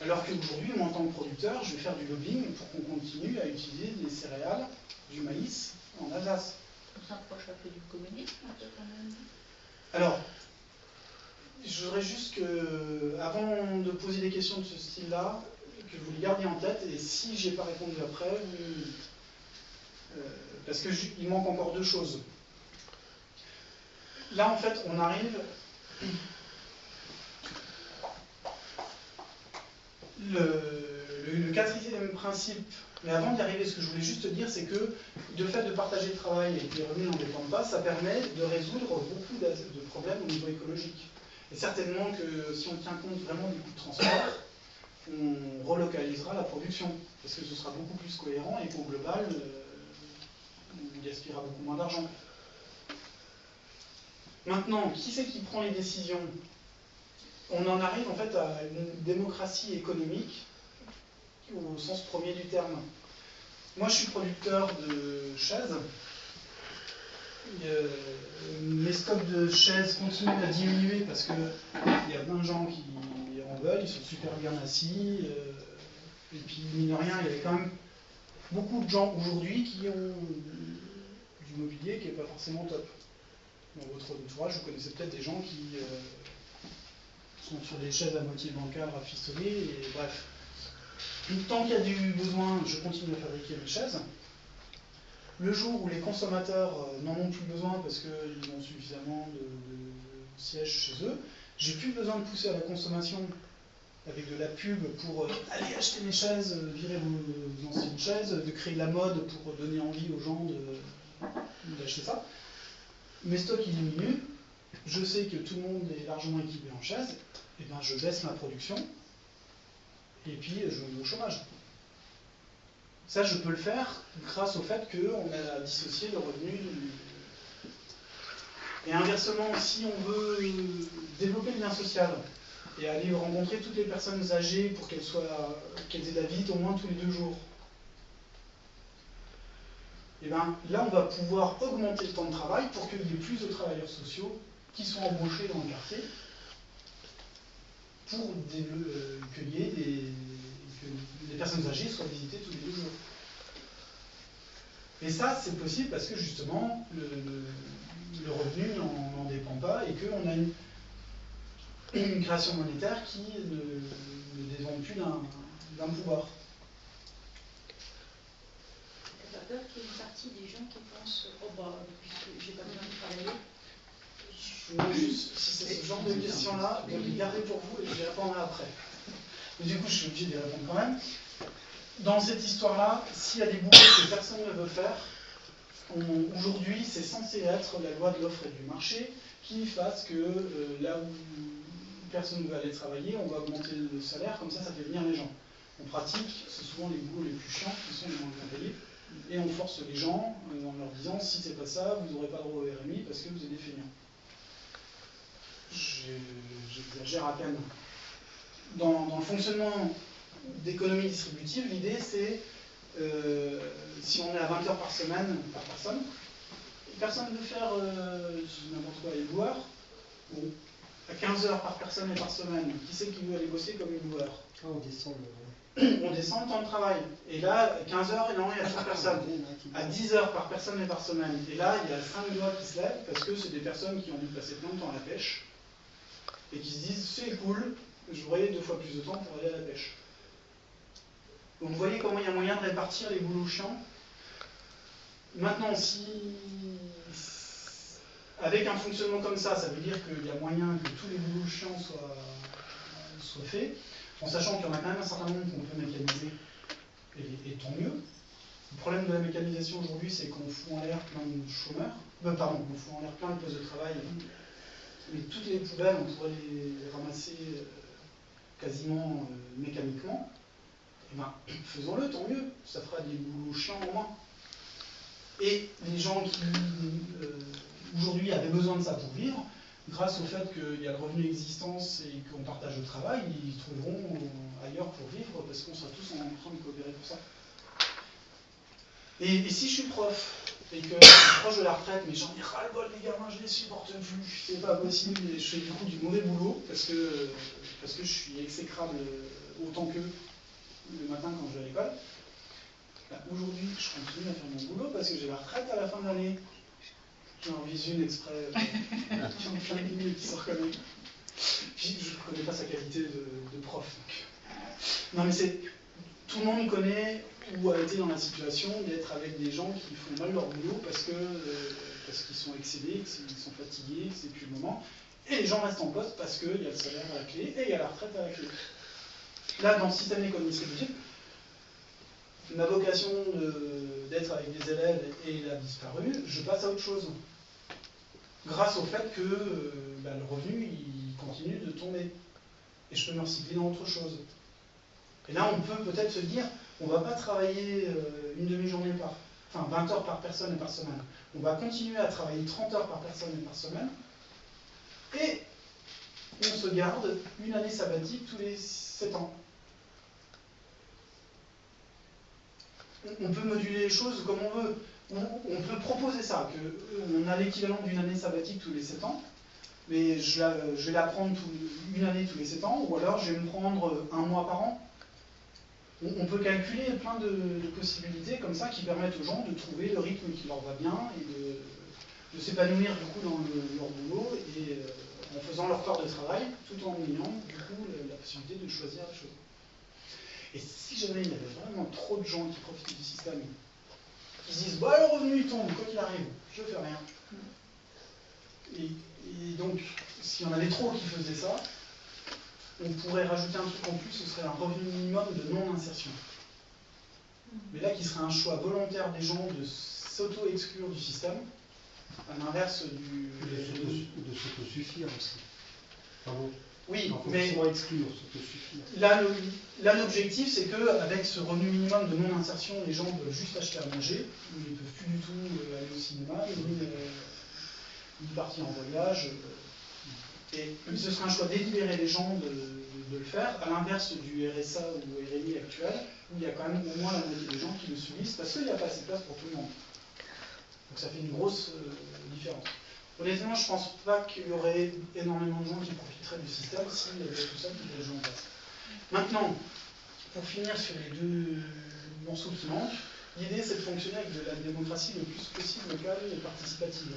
Alors qu'aujourd'hui, moi en tant que producteur, je vais faire du lobbying pour qu'on continue à utiliser des céréales, du maïs en Alsace. On s'approche un peu du communisme, quand même. Alors, je voudrais juste que, avant de poser des questions de ce style-là, que vous le gardiez en tête, et si j'ai pas répondu après, parce qu'il manque encore 2 choses. Là, en fait, on arrive... Le Le quatrième principe, mais avant d'y arriver, ce que je voulais juste dire, c'est que le fait de partager le travail et que les revenus n'en dépendent pas, ça permet de résoudre beaucoup de problèmes au niveau écologique. Et certainement que si on tient compte vraiment du coût de transport, on relocalisera la production, parce que ce sera beaucoup plus cohérent et qu'au global, on gaspillera beaucoup moins d'argent. Maintenant, qui c'est qui prend les décisions? On en arrive en fait à une démocratie économique au sens premier du terme. Moi, je suis producteur de chaises. Mes stocks de chaises continuent à diminuer parce qu'il y a plein de gens qui en veulent, ils sont super bien assis. Et puis, mine de rien, il y avait quand même beaucoup de gens aujourd'hui qui ont du mobilier qui n'est pas forcément top. Dans votre entourage, vous connaissez peut-être des gens qui sont sur des chaises à moitié bancales, rafistolées, et bref. Tant qu'il y a du besoin, je continue à fabriquer mes chaises. Le jour où les consommateurs n'en ont plus besoin parce qu'ils ont suffisamment de sièges chez eux, j'ai plus besoin de pousser à la consommation avec de la pub pour aller acheter mes chaises, virer vos anciennes chaises, de créer de la mode pour donner envie aux gens d'acheter ça. Mes stocks ils diminuent, je sais que tout le monde est largement équipé en chaises, et bien je baisse ma production, et puis je me mets au chômage. Ça, je peux le faire grâce au fait qu'on a dissocié le revenu Et inversement, si on veut développer le lien social et aller rencontrer toutes les personnes âgées pour qu'elles aient de la visite au moins tous les 2 jours, et bien là, on va pouvoir augmenter le temps de travail pour qu'il y ait plus de travailleurs sociaux qui sont embauchés dans le quartier pour que les personnes âgées soient visitées tous les 2 jours. Et ça, c'est possible parce que justement, le revenu n'en dépend pas et qu'on a une création monétaire qui ne dépend plus d'un pouvoir. T'as pas peur qu'il y ait une partie des gens qui pensent « Oh bah, puisque j'ai pas besoin de travailler ». Je voulais juste, si c'est ce genre de questions-là, de les garder pour vous et je les répondrai après. Mais du coup, je suis obligé d'y répondre quand même. Dans cette histoire-là, s'il y a des boulots que personne ne veut faire, aujourd'hui, c'est censé être la loi de l'offre et du marché qui fasse que là où personne ne veut aller travailler, on va augmenter le salaire, comme ça fait venir les gens. En pratique, c'est souvent les boulots les plus chiants qui sont les moins bien payés. Et on force les gens en leur disant, si c'est pas ça, vous n'aurez pas droit au RMI parce que vous êtes des feignants. J'exagère à peine. Dans le fonctionnement d'économie distributive, l'idée c'est, si on est à 20 heures par semaine par personne, personne ne veut faire n'importe quoi, éboueur. Bon, à 15 heures par personne et par semaine, qui c'est qui veut aller bosser comme éboueur? On descend On descend le temps de travail. Et là, 15 heures, il n'y a plus personne. À 10 heures par personne et par semaine. Et là, il y a 5 doigts qui se lèvent parce que c'est des personnes qui ont dû passer plein de temps à la pêche et qui se disent c'est cool, j'aurai 2 fois plus de temps pour aller à la pêche. Donc vous voyez comment il y a moyen de répartir les boulots chiants. Maintenant, si avec un fonctionnement comme ça veut dire qu'il y a moyen que tous les boulots chiants soient faits, en sachant qu'il y en a quand même un certain nombre qu'on peut mécaniser, et tant mieux. Le problème de la mécanisation aujourd'hui, c'est qu'on fout en l'air plein de chômeurs, on fout en l'air plein de postes de travail, mais toutes les poubelles, on pourrait les ramasser quasiment mécaniquement. Et ben, faisons-le, tant mieux, ça fera des boulots chiants en moins. Et les gens qui, aujourd'hui, avaient besoin de ça pour vivre, grâce au fait qu'il y a le revenu d'existence et qu'on partage le travail, ils trouveront ailleurs pour vivre parce qu'on sera tous en train de coopérer pour ça. Et si je suis prof et que je suis proche de la retraite, mais j'en ai ras-le-bol les gamins, je les supporte plus, c'est pas possible, et je fais du coup du mauvais boulot parce que je suis exécrable autant qu'eux le matin quand je vais à l'école. Aujourd'hui, je continue à faire mon boulot parce que j'ai la retraite à la fin de l'année. J'en vise une exprès, j'en ai plein de lignes qui se reconnaissent. Puis je ne connais pas sa qualité de prof. Non mais tout le monde connaît ou a été dans la situation d'être avec des gens qui font mal leur boulot parce qu'ils sont excédés, qu'ils sont fatigués, que c'est plus le moment. Et les gens restent en poste parce qu'il y a le salaire à la clé et il y a la retraite à la clé. Là, dans le système d'économie distributive, ma vocation d'être avec des élèves a disparu, je passe à autre chose. Grâce au fait que le revenu, il continue de tomber. Et je peux me recycler dans autre chose. Et là, on peut peut-être se dire, on ne va pas travailler une demi-journée 20 heures par personne et par semaine. On va continuer à travailler 30 heures par personne et par semaine. Et on se garde une année sabbatique tous les 7 ans. On peut moduler les choses comme on veut. On peut proposer ça, qu'on a l'équivalent d'une année sabbatique tous les 7 ans, mais je vais la prendre une année tous les 7 ans, ou alors je vais me prendre un mois par an. On peut calculer plein de possibilités comme ça qui permettent aux gens de trouver le rythme qui leur va bien et de s'épanouir du coup dans leur boulot et en faisant leur corps de travail tout en ayant du coup la possibilité de choisir la chose. Et si jamais il y avait vraiment trop de gens qui profitent du système, qui se disent bah, le revenu il tombe, quoi qu'il arrive, je fais rien. Et donc, s'il y en avait trop qui faisaient ça, on pourrait rajouter un truc en plus, ce serait un revenu minimum de non-insertion. Mais là, qui serait un choix volontaire des gens de s'auto-exclure du système, à l'inverse du... De s'auto-suffire aussi. Pardon. Oui, mais exclure, s'auto-suffire. Là, l'objectif, c'est qu'avec ce revenu minimum de non-insertion, les gens veulent juste acheter à manger, ils ne peuvent plus du tout aller au cinéma, ni partir en voyage. Et ce serait un choix délibéré des gens de le faire, à l'inverse du RSA ou RMI actuel, où il y a quand même au moins la moitié des gens qui le subissent, parce qu'il n'y a pas assez de place pour tout le monde. Donc ça fait une grosse différence. Honnêtement, je ne pense pas qu'il y aurait énormément de gens qui profiteraient du système s'il y avait tout ça qui était joué en place. Maintenant, pour finir sur les deux morceaux qui manquent, l'idée c'est de fonctionner avec de la démocratie le plus possible locale et participative.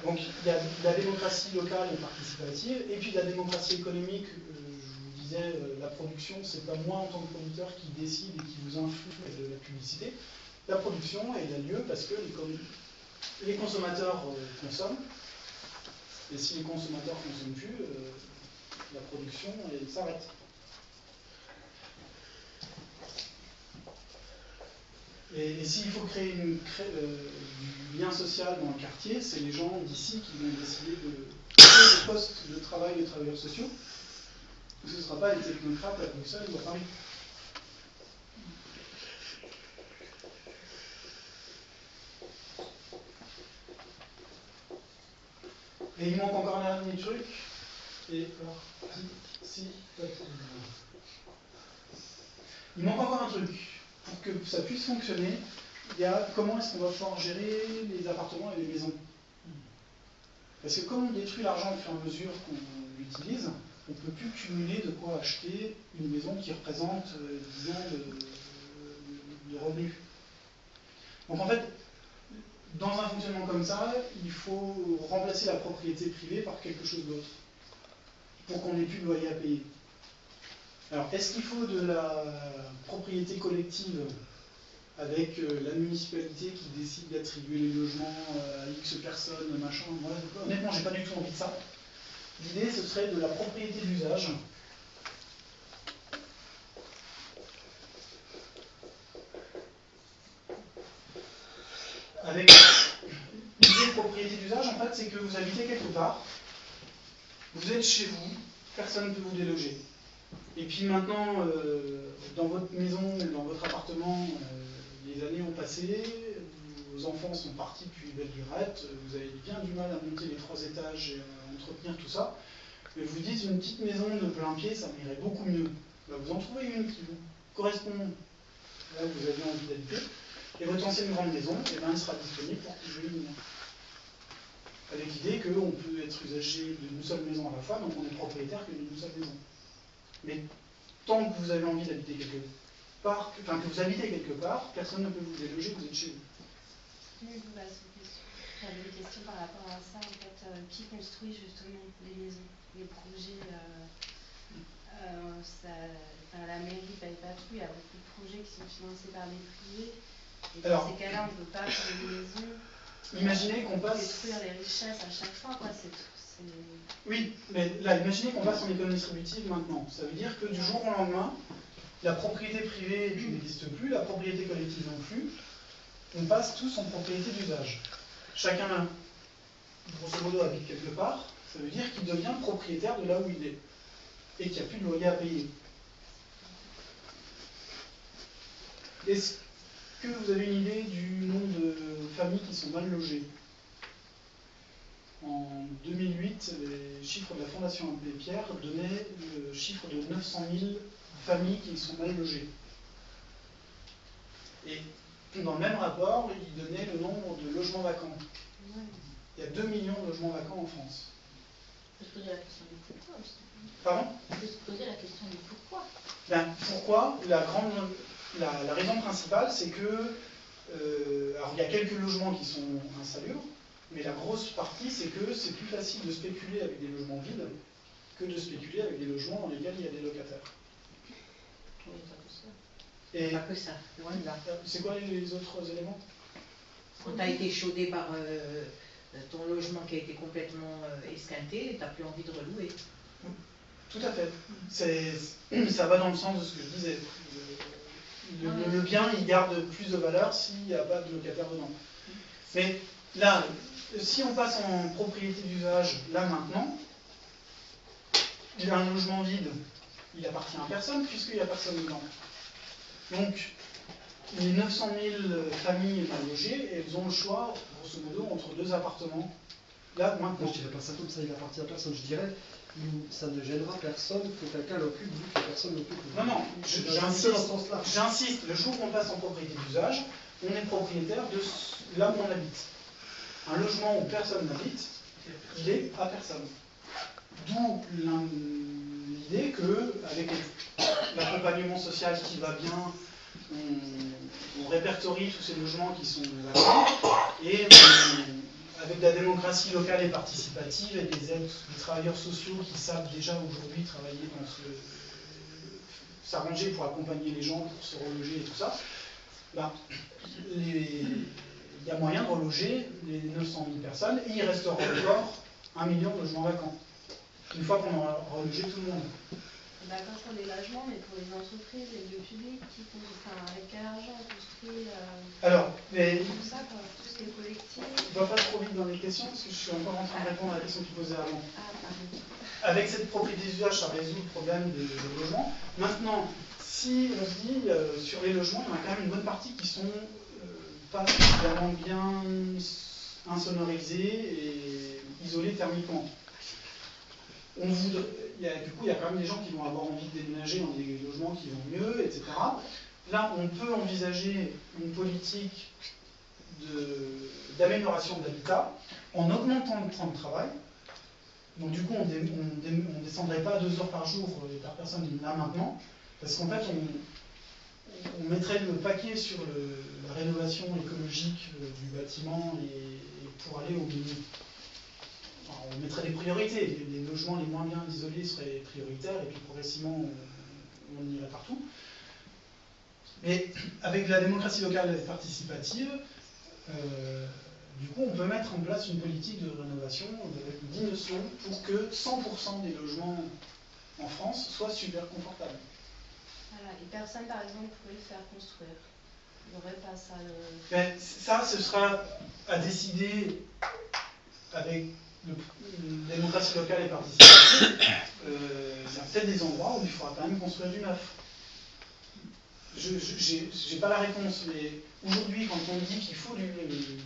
Donc il y a de la démocratie locale et participative, et puis de la démocratie économique, je vous disais, la production, c'est pas moi en tant que producteur qui décide et qui vous influe de la publicité. La production, elle a lieu parce que les consommateurs consomment, et si les consommateurs ne consomment plus, la production elle s'arrête. Et s'il faut créer du lien social dans le quartier, c'est les gens d'ici qui vont décider de créer des postes de travail de travailleurs sociaux. Ce ne sera pas les technocrates à Bruxelles ou à Paris. Et il manque encore un dernier truc. Et alors, il manque encore un truc. Pour que ça puisse fonctionner, il y a comment est-ce qu'on va pouvoir gérer les appartements et les maisons. Parce que comme on détruit l'argent au fur et à mesure qu'on l'utilise, on ne peut plus cumuler de quoi acheter une maison qui représente 10 ans de revenus. Donc en fait, dans un fonctionnement comme ça, il faut remplacer la propriété privée par quelque chose d'autre, pour qu'on n'ait plus de loyer à payer. Alors, est-ce qu'il faut de la propriété collective avec la municipalité qui décide d'attribuer les logements à X personnes, machin? Moi, honnêtement, j'ai pas du tout envie de ça. L'idée, ce serait de la propriété d'usage. Avec l'idée de propriété d'usage, en fait, c'est que vous habitez quelque part, vous êtes chez vous, personne ne peut vous déloger. Et puis maintenant, dans votre maison, dans votre appartement, les années ont passé, vos enfants sont partis depuis belle lurette, vous avez bien du mal à monter les 3 étages et à entretenir tout ça. Mais vous dites, une petite maison de plein pied, ça m'irait beaucoup mieux. Ben, vous en trouvez une qui vous correspond là où vous avez envie d'habiter. Et votre ancienne grande maison, eh ben, elle sera disponible pour que vous veuillez venir. Avec l'idée qu'on peut être usager d'une seule maison à la fois, donc on est propriétaire que d'une seule maison. Mais tant que vous avez envie d'habiter quelque part, enfin que vous habitez quelque part, personne ne peut vous déloger, vous êtes chez vous. J'avais des questions par rapport à ça, en fait, qui construit justement les maisons, les projets, la mairie ne paye pas tout, il y a beaucoup de projets qui sont financés par les privés. Et dans ces cas-là, on ne peut pas faire une maison. Imaginez qu'on passe. Détruire les richesses à chaque fois, quoi. Oui, mais là, imaginez qu'on passe en économie distributive maintenant. Ça veut dire que du jour au lendemain, la propriété privée n'existe plus, la propriété collective non plus. On passe tous en propriété d'usage. Chacun, grosso modo, habite quelque part. Ça veut dire qu'il devient propriétaire de là où il est. Et qu'il n'y a plus de loyer à payer. Est-ce que vous avez une idée du nombre de familles qui sont mal logées? En 2008, les chiffres de la Fondation Abbé Pierre donnaient le chiffre de 900 000 familles qui sont mal logées. Et dans le même rapport, il donnait le nombre de logements vacants. Il y a 2 millions de logements vacants en France. On peut se poser la question du pourquoi aussi. Pardon? On peut se poser la question du pourquoi. Ben, pourquoi? La raison principale, c'est que alors il y a quelques logements qui sont insalubres, mais la grosse partie, c'est que c'est plus facile de spéculer avec des logements vides que de spéculer avec des logements dans lesquels il y a des locataires. Oui, pas que ça. Et Pas que ça, loin de là. c'est quoi les autres éléments? Quand tu as été chaudé par ton logement qui a été complètement esquinté, tu n'as plus envie de relouer. Tout à fait. Ça va dans le sens de ce que je disais. Le bien, il garde plus de valeur s'il n'y a pas de locataire dedans. Mais là, si on passe en propriété d'usage, là maintenant, il y a un logement vide, il appartient à personne puisqu'il n'y a personne dedans. Donc, les 900 000 familles mal logées, elles ont le choix, grosso modo, entre deux appartements. Là, maintenant. Moi, je dirais pas ça comme ça, il appartient à personne. Je dirais, ça ne gênera personne que quelqu'un l'occupe vu que personne l'occupe. Non, j'insiste, le jour où on passe en propriété d'usage, on est propriétaire de là où on habite. Un logement où personne n'habite, il est à personne. D'où l'idée que, avec l'accompagnement social qui va bien, on répertorie tous ces logements qui sont vacants et avec la démocratie locale et participative et des aides des travailleurs sociaux qui savent déjà aujourd'hui travailler dans s'arranger pour accompagner les gens pour se reloger et tout ça, ben, il y a moyen de reloger les 900 000 personnes et il restera encore 1 million de logements vacants. Une fois qu'on aura relogé tout le monde. D'accord pour les logements, mais pour les entreprises et le public, avec quel argent on construit Alors, mais tout ça, tout ce qui est collectif. Je ne vais pas trop vite dans les questions, parce que je suis encore en train de répondre à la question que tu posais avant. Ah, pardon. Avec cette propriété d'usage, ça résout le problème des logements. Maintenant, si on se dit, sur les logements, il y en a quand même une bonne partie qui sont pas suffisamment bien insonorisés et isolés thermiquement. Du coup, il y a quand même des gens qui vont avoir envie de déménager dans des logements qui vont mieux, etc. Là, on peut envisager une politique d'amélioration de l'habitat en augmentant le temps de travail. Donc du coup, on ne descendrait pas à 2 heures par jour par personne là maintenant, parce qu'en fait, on mettrait le paquet sur la rénovation écologique du bâtiment et pour aller au minimum. On mettrait des priorités. Les logements les moins bien isolés seraient prioritaires et puis progressivement, on irait partout. Mais avec la démocratie locale et participative, du coup, on peut mettre en place une politique de rénovation avec 10 notions pour que 100% des logements en France soient super confortables. Voilà, et personne, par exemple, pourrait le faire construire. Il n'y aurait pas ça. Mais ça, ce sera à décider avec la démocratie locale et participative. Il y a peut-être des endroits où il faudra quand même construire du neuf. Je n'ai pas la réponse, mais aujourd'hui, quand on dit qu'il faut du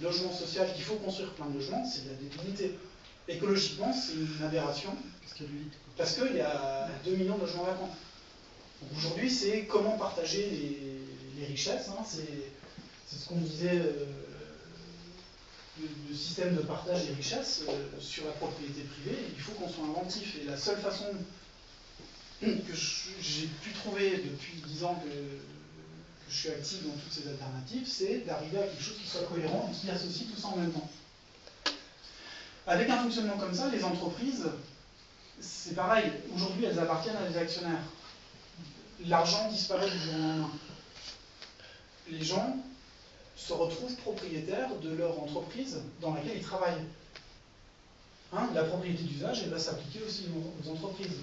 logement social, qu'il faut construire plein de logements, c'est de la débilité. Écologiquement, c'est une aberration, parce qu'il y a 2 millions de logements vacants. Aujourd'hui, c'est comment partager les richesses, hein, c'est ce qu'on disait, le système de partage des richesses sur la propriété privée, il faut qu'on soit inventif. Et la seule façon que j'ai pu trouver depuis 10 ans que je suis actif dans toutes ces alternatives, c'est d'arriver à quelque chose qui soit cohérent et qui associe tout ça en même temps. Avec un fonctionnement comme ça, les entreprises, c'est pareil. Aujourd'hui, elles appartiennent à des actionnaires. L'argent disparaît du jour au lendemain. Les gens se retrouvent propriétaires de leur entreprise dans laquelle ils travaillent. Hein, la propriété d'usage, elle va s'appliquer aussi aux entreprises.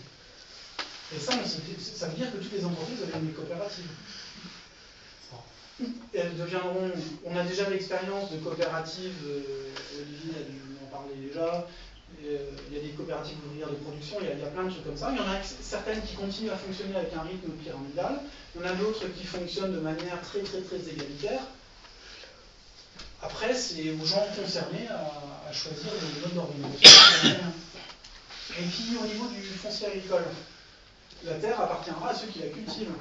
Et ça, ça veut dire que toutes les entreprises deviennent des coopératives. Elles deviendront, on a déjà l'expérience de coopératives, Olivier a dû en parler déjà, il y a des coopératives ouvrières de production, il y a plein de trucs comme ça. Il y en a certaines qui continuent à fonctionner avec un rythme pyramidal, il y en a d'autres qui fonctionnent de manière très égalitaire. Après, c'est aux gens concernés à choisir le mode d'organisation. Et puis au niveau du foncier agricole, la terre appartiendra à ceux qui la cultivent.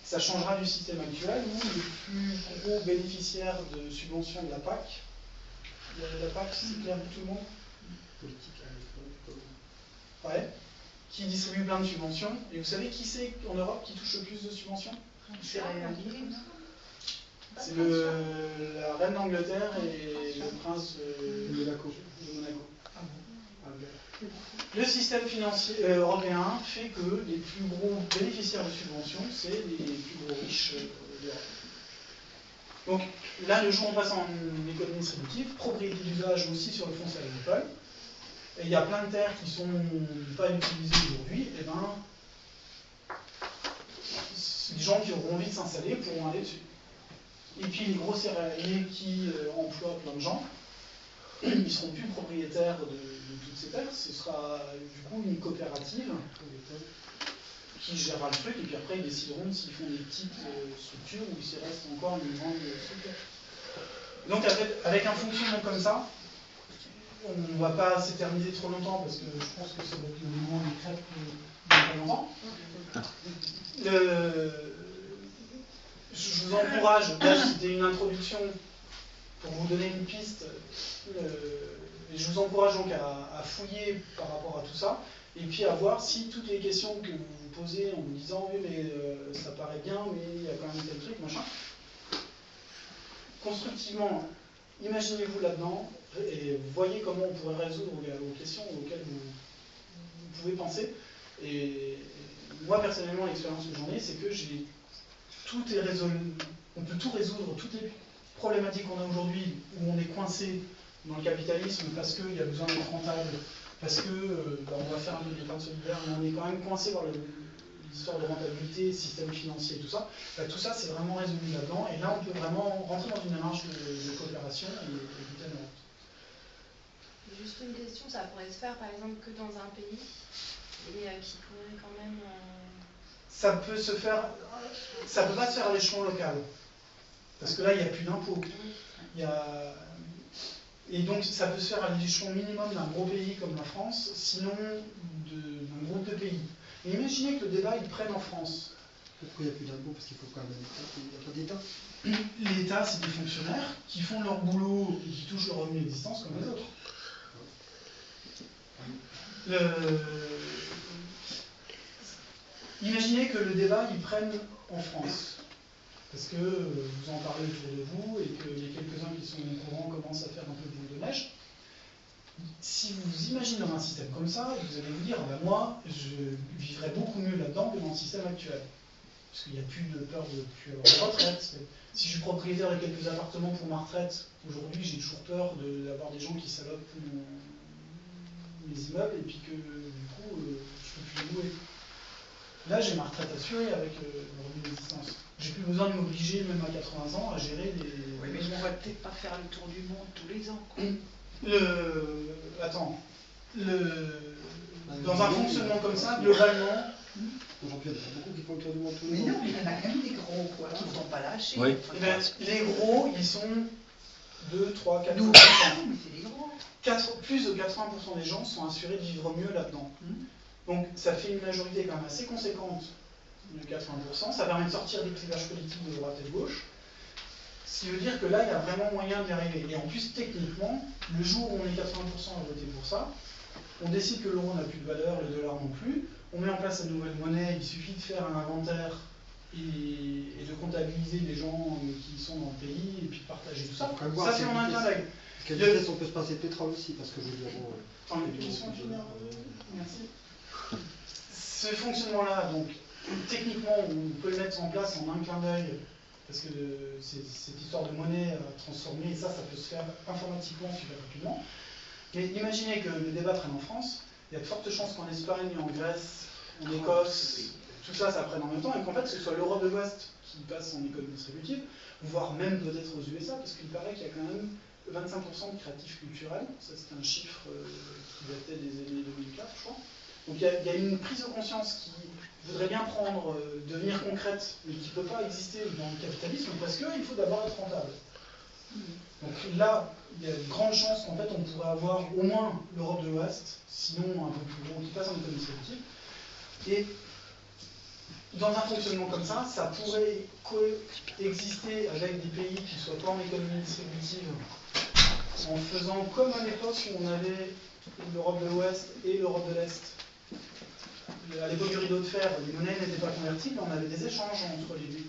Ça changera du système actuel où les plus gros bénéficiaires de subventions de la PAC, la PAC c'est clair pour tout le monde, Politique agricole. ouais, qui distribue plein de subventions. Et vous savez qui c'est en Europe qui touche le plus de subventions? C'est la reine d'Angleterre et le prince de Monaco. Le système financier européen fait que les plus gros bénéficiaires de subventions, c'est les plus gros riches d'Europe. Donc là, le jour on passe en économie distributive, propriété d'usage aussi sur le foncier agricole, et il y a plein de terres qui sont pas utilisées aujourd'hui, et ben, les gens qui auront envie de s'installer pourront aller dessus. Et puis les gros céréaliers qui emploient plein de gens, ils ne seront plus propriétaires de toutes ces terres, ce sera du coup une coopérative qui gérera le truc, et puis après ils décideront s'ils font des petites structures ou s'il reste encore une grande structure. Donc avec un fonctionnement comme ça, on ne va pas s'éterniser trop longtemps parce que je pense que ça va être le moment des crêpes dans pas longtemps. Je vous encourage, là c'était une introduction pour vous donner une piste, et je vous encourage donc à fouiller par rapport à tout ça, et puis à voir si toutes les questions que vous vous posez en vous disant oui mais ça paraît bien, mais il y a quand même tel truc, machin, constructivement, imaginez-vous là-dedans, et voyez comment on pourrait résoudre aux questions auxquelles vous pouvez penser. Et moi personnellement, l'expérience que j'en ai, c'est que tout est résolu, on peut tout résoudre, toutes les problématiques qu'on a aujourd'hui, où on est coincé dans le capitalisme parce qu'il y a besoin d'être rentable, parce que on va faire un peu d'épargne solidaire, mais on est quand même coincé par l'histoire de rentabilité, système financier et tout ça. Tout ça, c'est vraiment résolu là-dedans, et là, on peut vraiment rentrer dans une démarche de coopération et goûter à l'Europe. Juste une question, ça pourrait se faire par exemple que dans un pays, et qui pourrait quand même... Ça peut se faire, ça peut pas se faire à l'échelon local, parce que là, il n'y a plus d'impôts. Et donc, ça peut se faire à l'échelon minimum d'un gros pays comme la France, sinon d'un groupe de pays. Et imaginez que le débat, il prenne en France. Pourquoi il n'y a plus d'impôts? Parce qu'il faut quand même un État. Il n'y a pas d'État. L'État, c'est des fonctionnaires qui font leur boulot et qui touchent leur revenu d'existence comme les autres. Imaginez que le débat, il prenne en France. Parce que vous en parlez autour de vous et qu'il y a quelques-uns qui sont au courant, commencent à faire un peu de boule de neige. Si vous vous imaginez dans un système comme ça, vous allez vous dire, moi, je vivrais beaucoup mieux là-dedans que dans le système actuel. Parce qu'il n'y a plus de peur de ne plus avoir de retraite. Si je suis propriétaire de quelques appartements pour ma retraite, aujourd'hui, j'ai toujours peur d'avoir des gens qui salopent mes immeubles et puis que, du coup, je ne peux plus les louer. Là, j'ai ma retraite assurée avec le revenu d'existence. J'ai plus besoin de m'obliger, même à 80 ans, à gérer des... Oui, mais on va peut-être pas faire le tour du monde tous les ans, quoi. Dans un fonctionnement comme ça, globalement... Jean-Pierre, il y en a beaucoup qui font le tour du monde tous les ans. Mais non, il y en a quand même des gros, quoi, qui ne vont pas lâcher. Oui. Les gros, ils sont 2, 3, 4, Nous, 5%. mais c'est des gros. Plus de 80% des gens sont assurés de vivre mieux là-dedans. Donc ça fait une majorité quand même assez conséquente de 80%. Ça permet de sortir des clivages politiques de droite et de gauche. Ce qui veut dire que là, il y a vraiment moyen d'y arriver. Et en plus, techniquement, le jour où on est 80% à voter pour ça, on décide que l'euro n'a plus de valeur, le dollar non plus, on met en place une nouvelle monnaie, il suffit de faire un inventaire et de comptabiliser les gens qui sont dans le pays et puis de partager tout ça. Ça, c'est en un clin d'œil. Quelle vitesse on peut se passer de pétrole aussi, parce que je veux dire... Merci. Ce fonctionnement-là, donc, techniquement, on peut le mettre en place en un clin d'œil, parce que cette histoire de monnaie transformée, ça peut se faire informatiquement super rapidement. Mais imaginez que le débat traîne en France, il y a de fortes chances qu'en Espagne, en Grèce, en Écosse, tout ça, ça prenne en même temps, et qu'en fait, ce soit l'Europe de l'Ouest qui passe en économie distributive, voire même peut-être aux USA, parce qu'il paraît qu'il y a quand même 25% de créatifs culturels, ça c'est un chiffre qui datait des années 2004, je crois. Donc il y a une prise de conscience qui voudrait bien prendre, devenir concrète, mais qui ne peut pas exister dans le capitalisme, parce qu'il faut d'abord être rentable. Donc là, il y a de grandes chances qu'en fait on pourrait avoir au moins l'Europe de l'Ouest, sinon un peu plus gros, qui passe en économie distributive. Et dans un fonctionnement comme ça pourrait coexister avec des pays qui ne soient pas en économie distributive, en faisant comme à l'époque où on avait l'Europe de l'Ouest et l'Europe de l'Est. À l'époque du rideau de fer, les monnaies n'étaient pas convertibles, on avait des échanges entre les deux.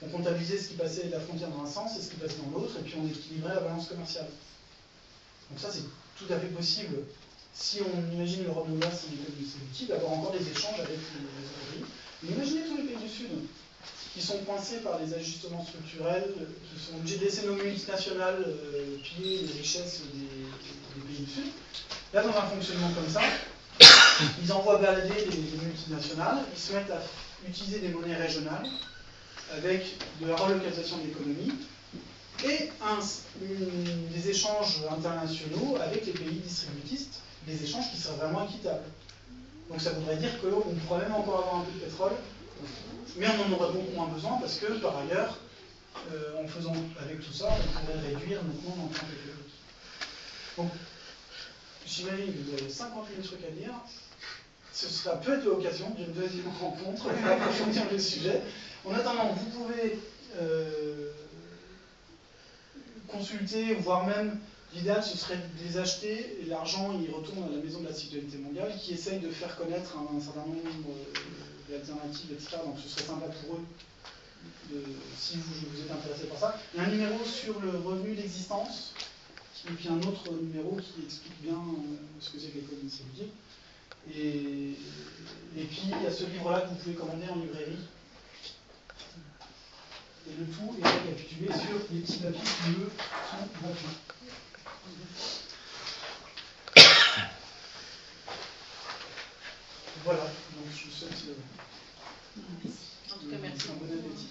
On comptabilisait ce qui passait de la frontière dans un sens et ce qui passait dans l'autre, et puis on équilibrait la balance commerciale. Donc ça, c'est tout à fait possible, si on imagine l'Europe de l'Ouest en économie distributive, d'avoir encore des échanges avec les autres pays. Mais imaginez tous les pays du Sud, qui sont coincés par les ajustements structurels, qui sont obligés de laisser nos multinationales piller les richesses des pays du Sud. Là, dans un fonctionnement comme ça, ils envoient balader les multinationales, ils se mettent à utiliser des monnaies régionales, avec de la relocalisation de l'économie, et des échanges internationaux avec les pays distributistes, des échanges qui seraient vraiment équitables. Donc ça voudrait dire qu'on pourrait même encore avoir un peu de pétrole, mais on en aurait beaucoup moins besoin parce que, par ailleurs, en faisant avec tout ça, on pourrait réduire notre monde en tant qu'économique. Donc, j'imagine que vous avez 50 000 trucs à dire. Ça peut être l'occasion d'une deuxième rencontre pour approfondir le sujet. En attendant, vous pouvez consulter, voire même, l'idéal ce serait de les acheter, et l'argent il retourne à la Maison de la Citoyenneté mondiale, qui essaye de faire connaître un certain nombre d'alternatives, etc. Donc ce serait sympa pour eux, si vous êtes intéressé par ça. Il y a un numéro sur le revenu d'existence, et puis un autre numéro qui explique bien ce que c'est que l'économie distributive. Et puis il y a ce livre-là que vous pouvez commander en librairie. Et le tout est récapitulé sur les petits papiers qui, eux, sont gratuits. Voilà, donc je vous souhaite En tout cas, merci. Un bon appétit.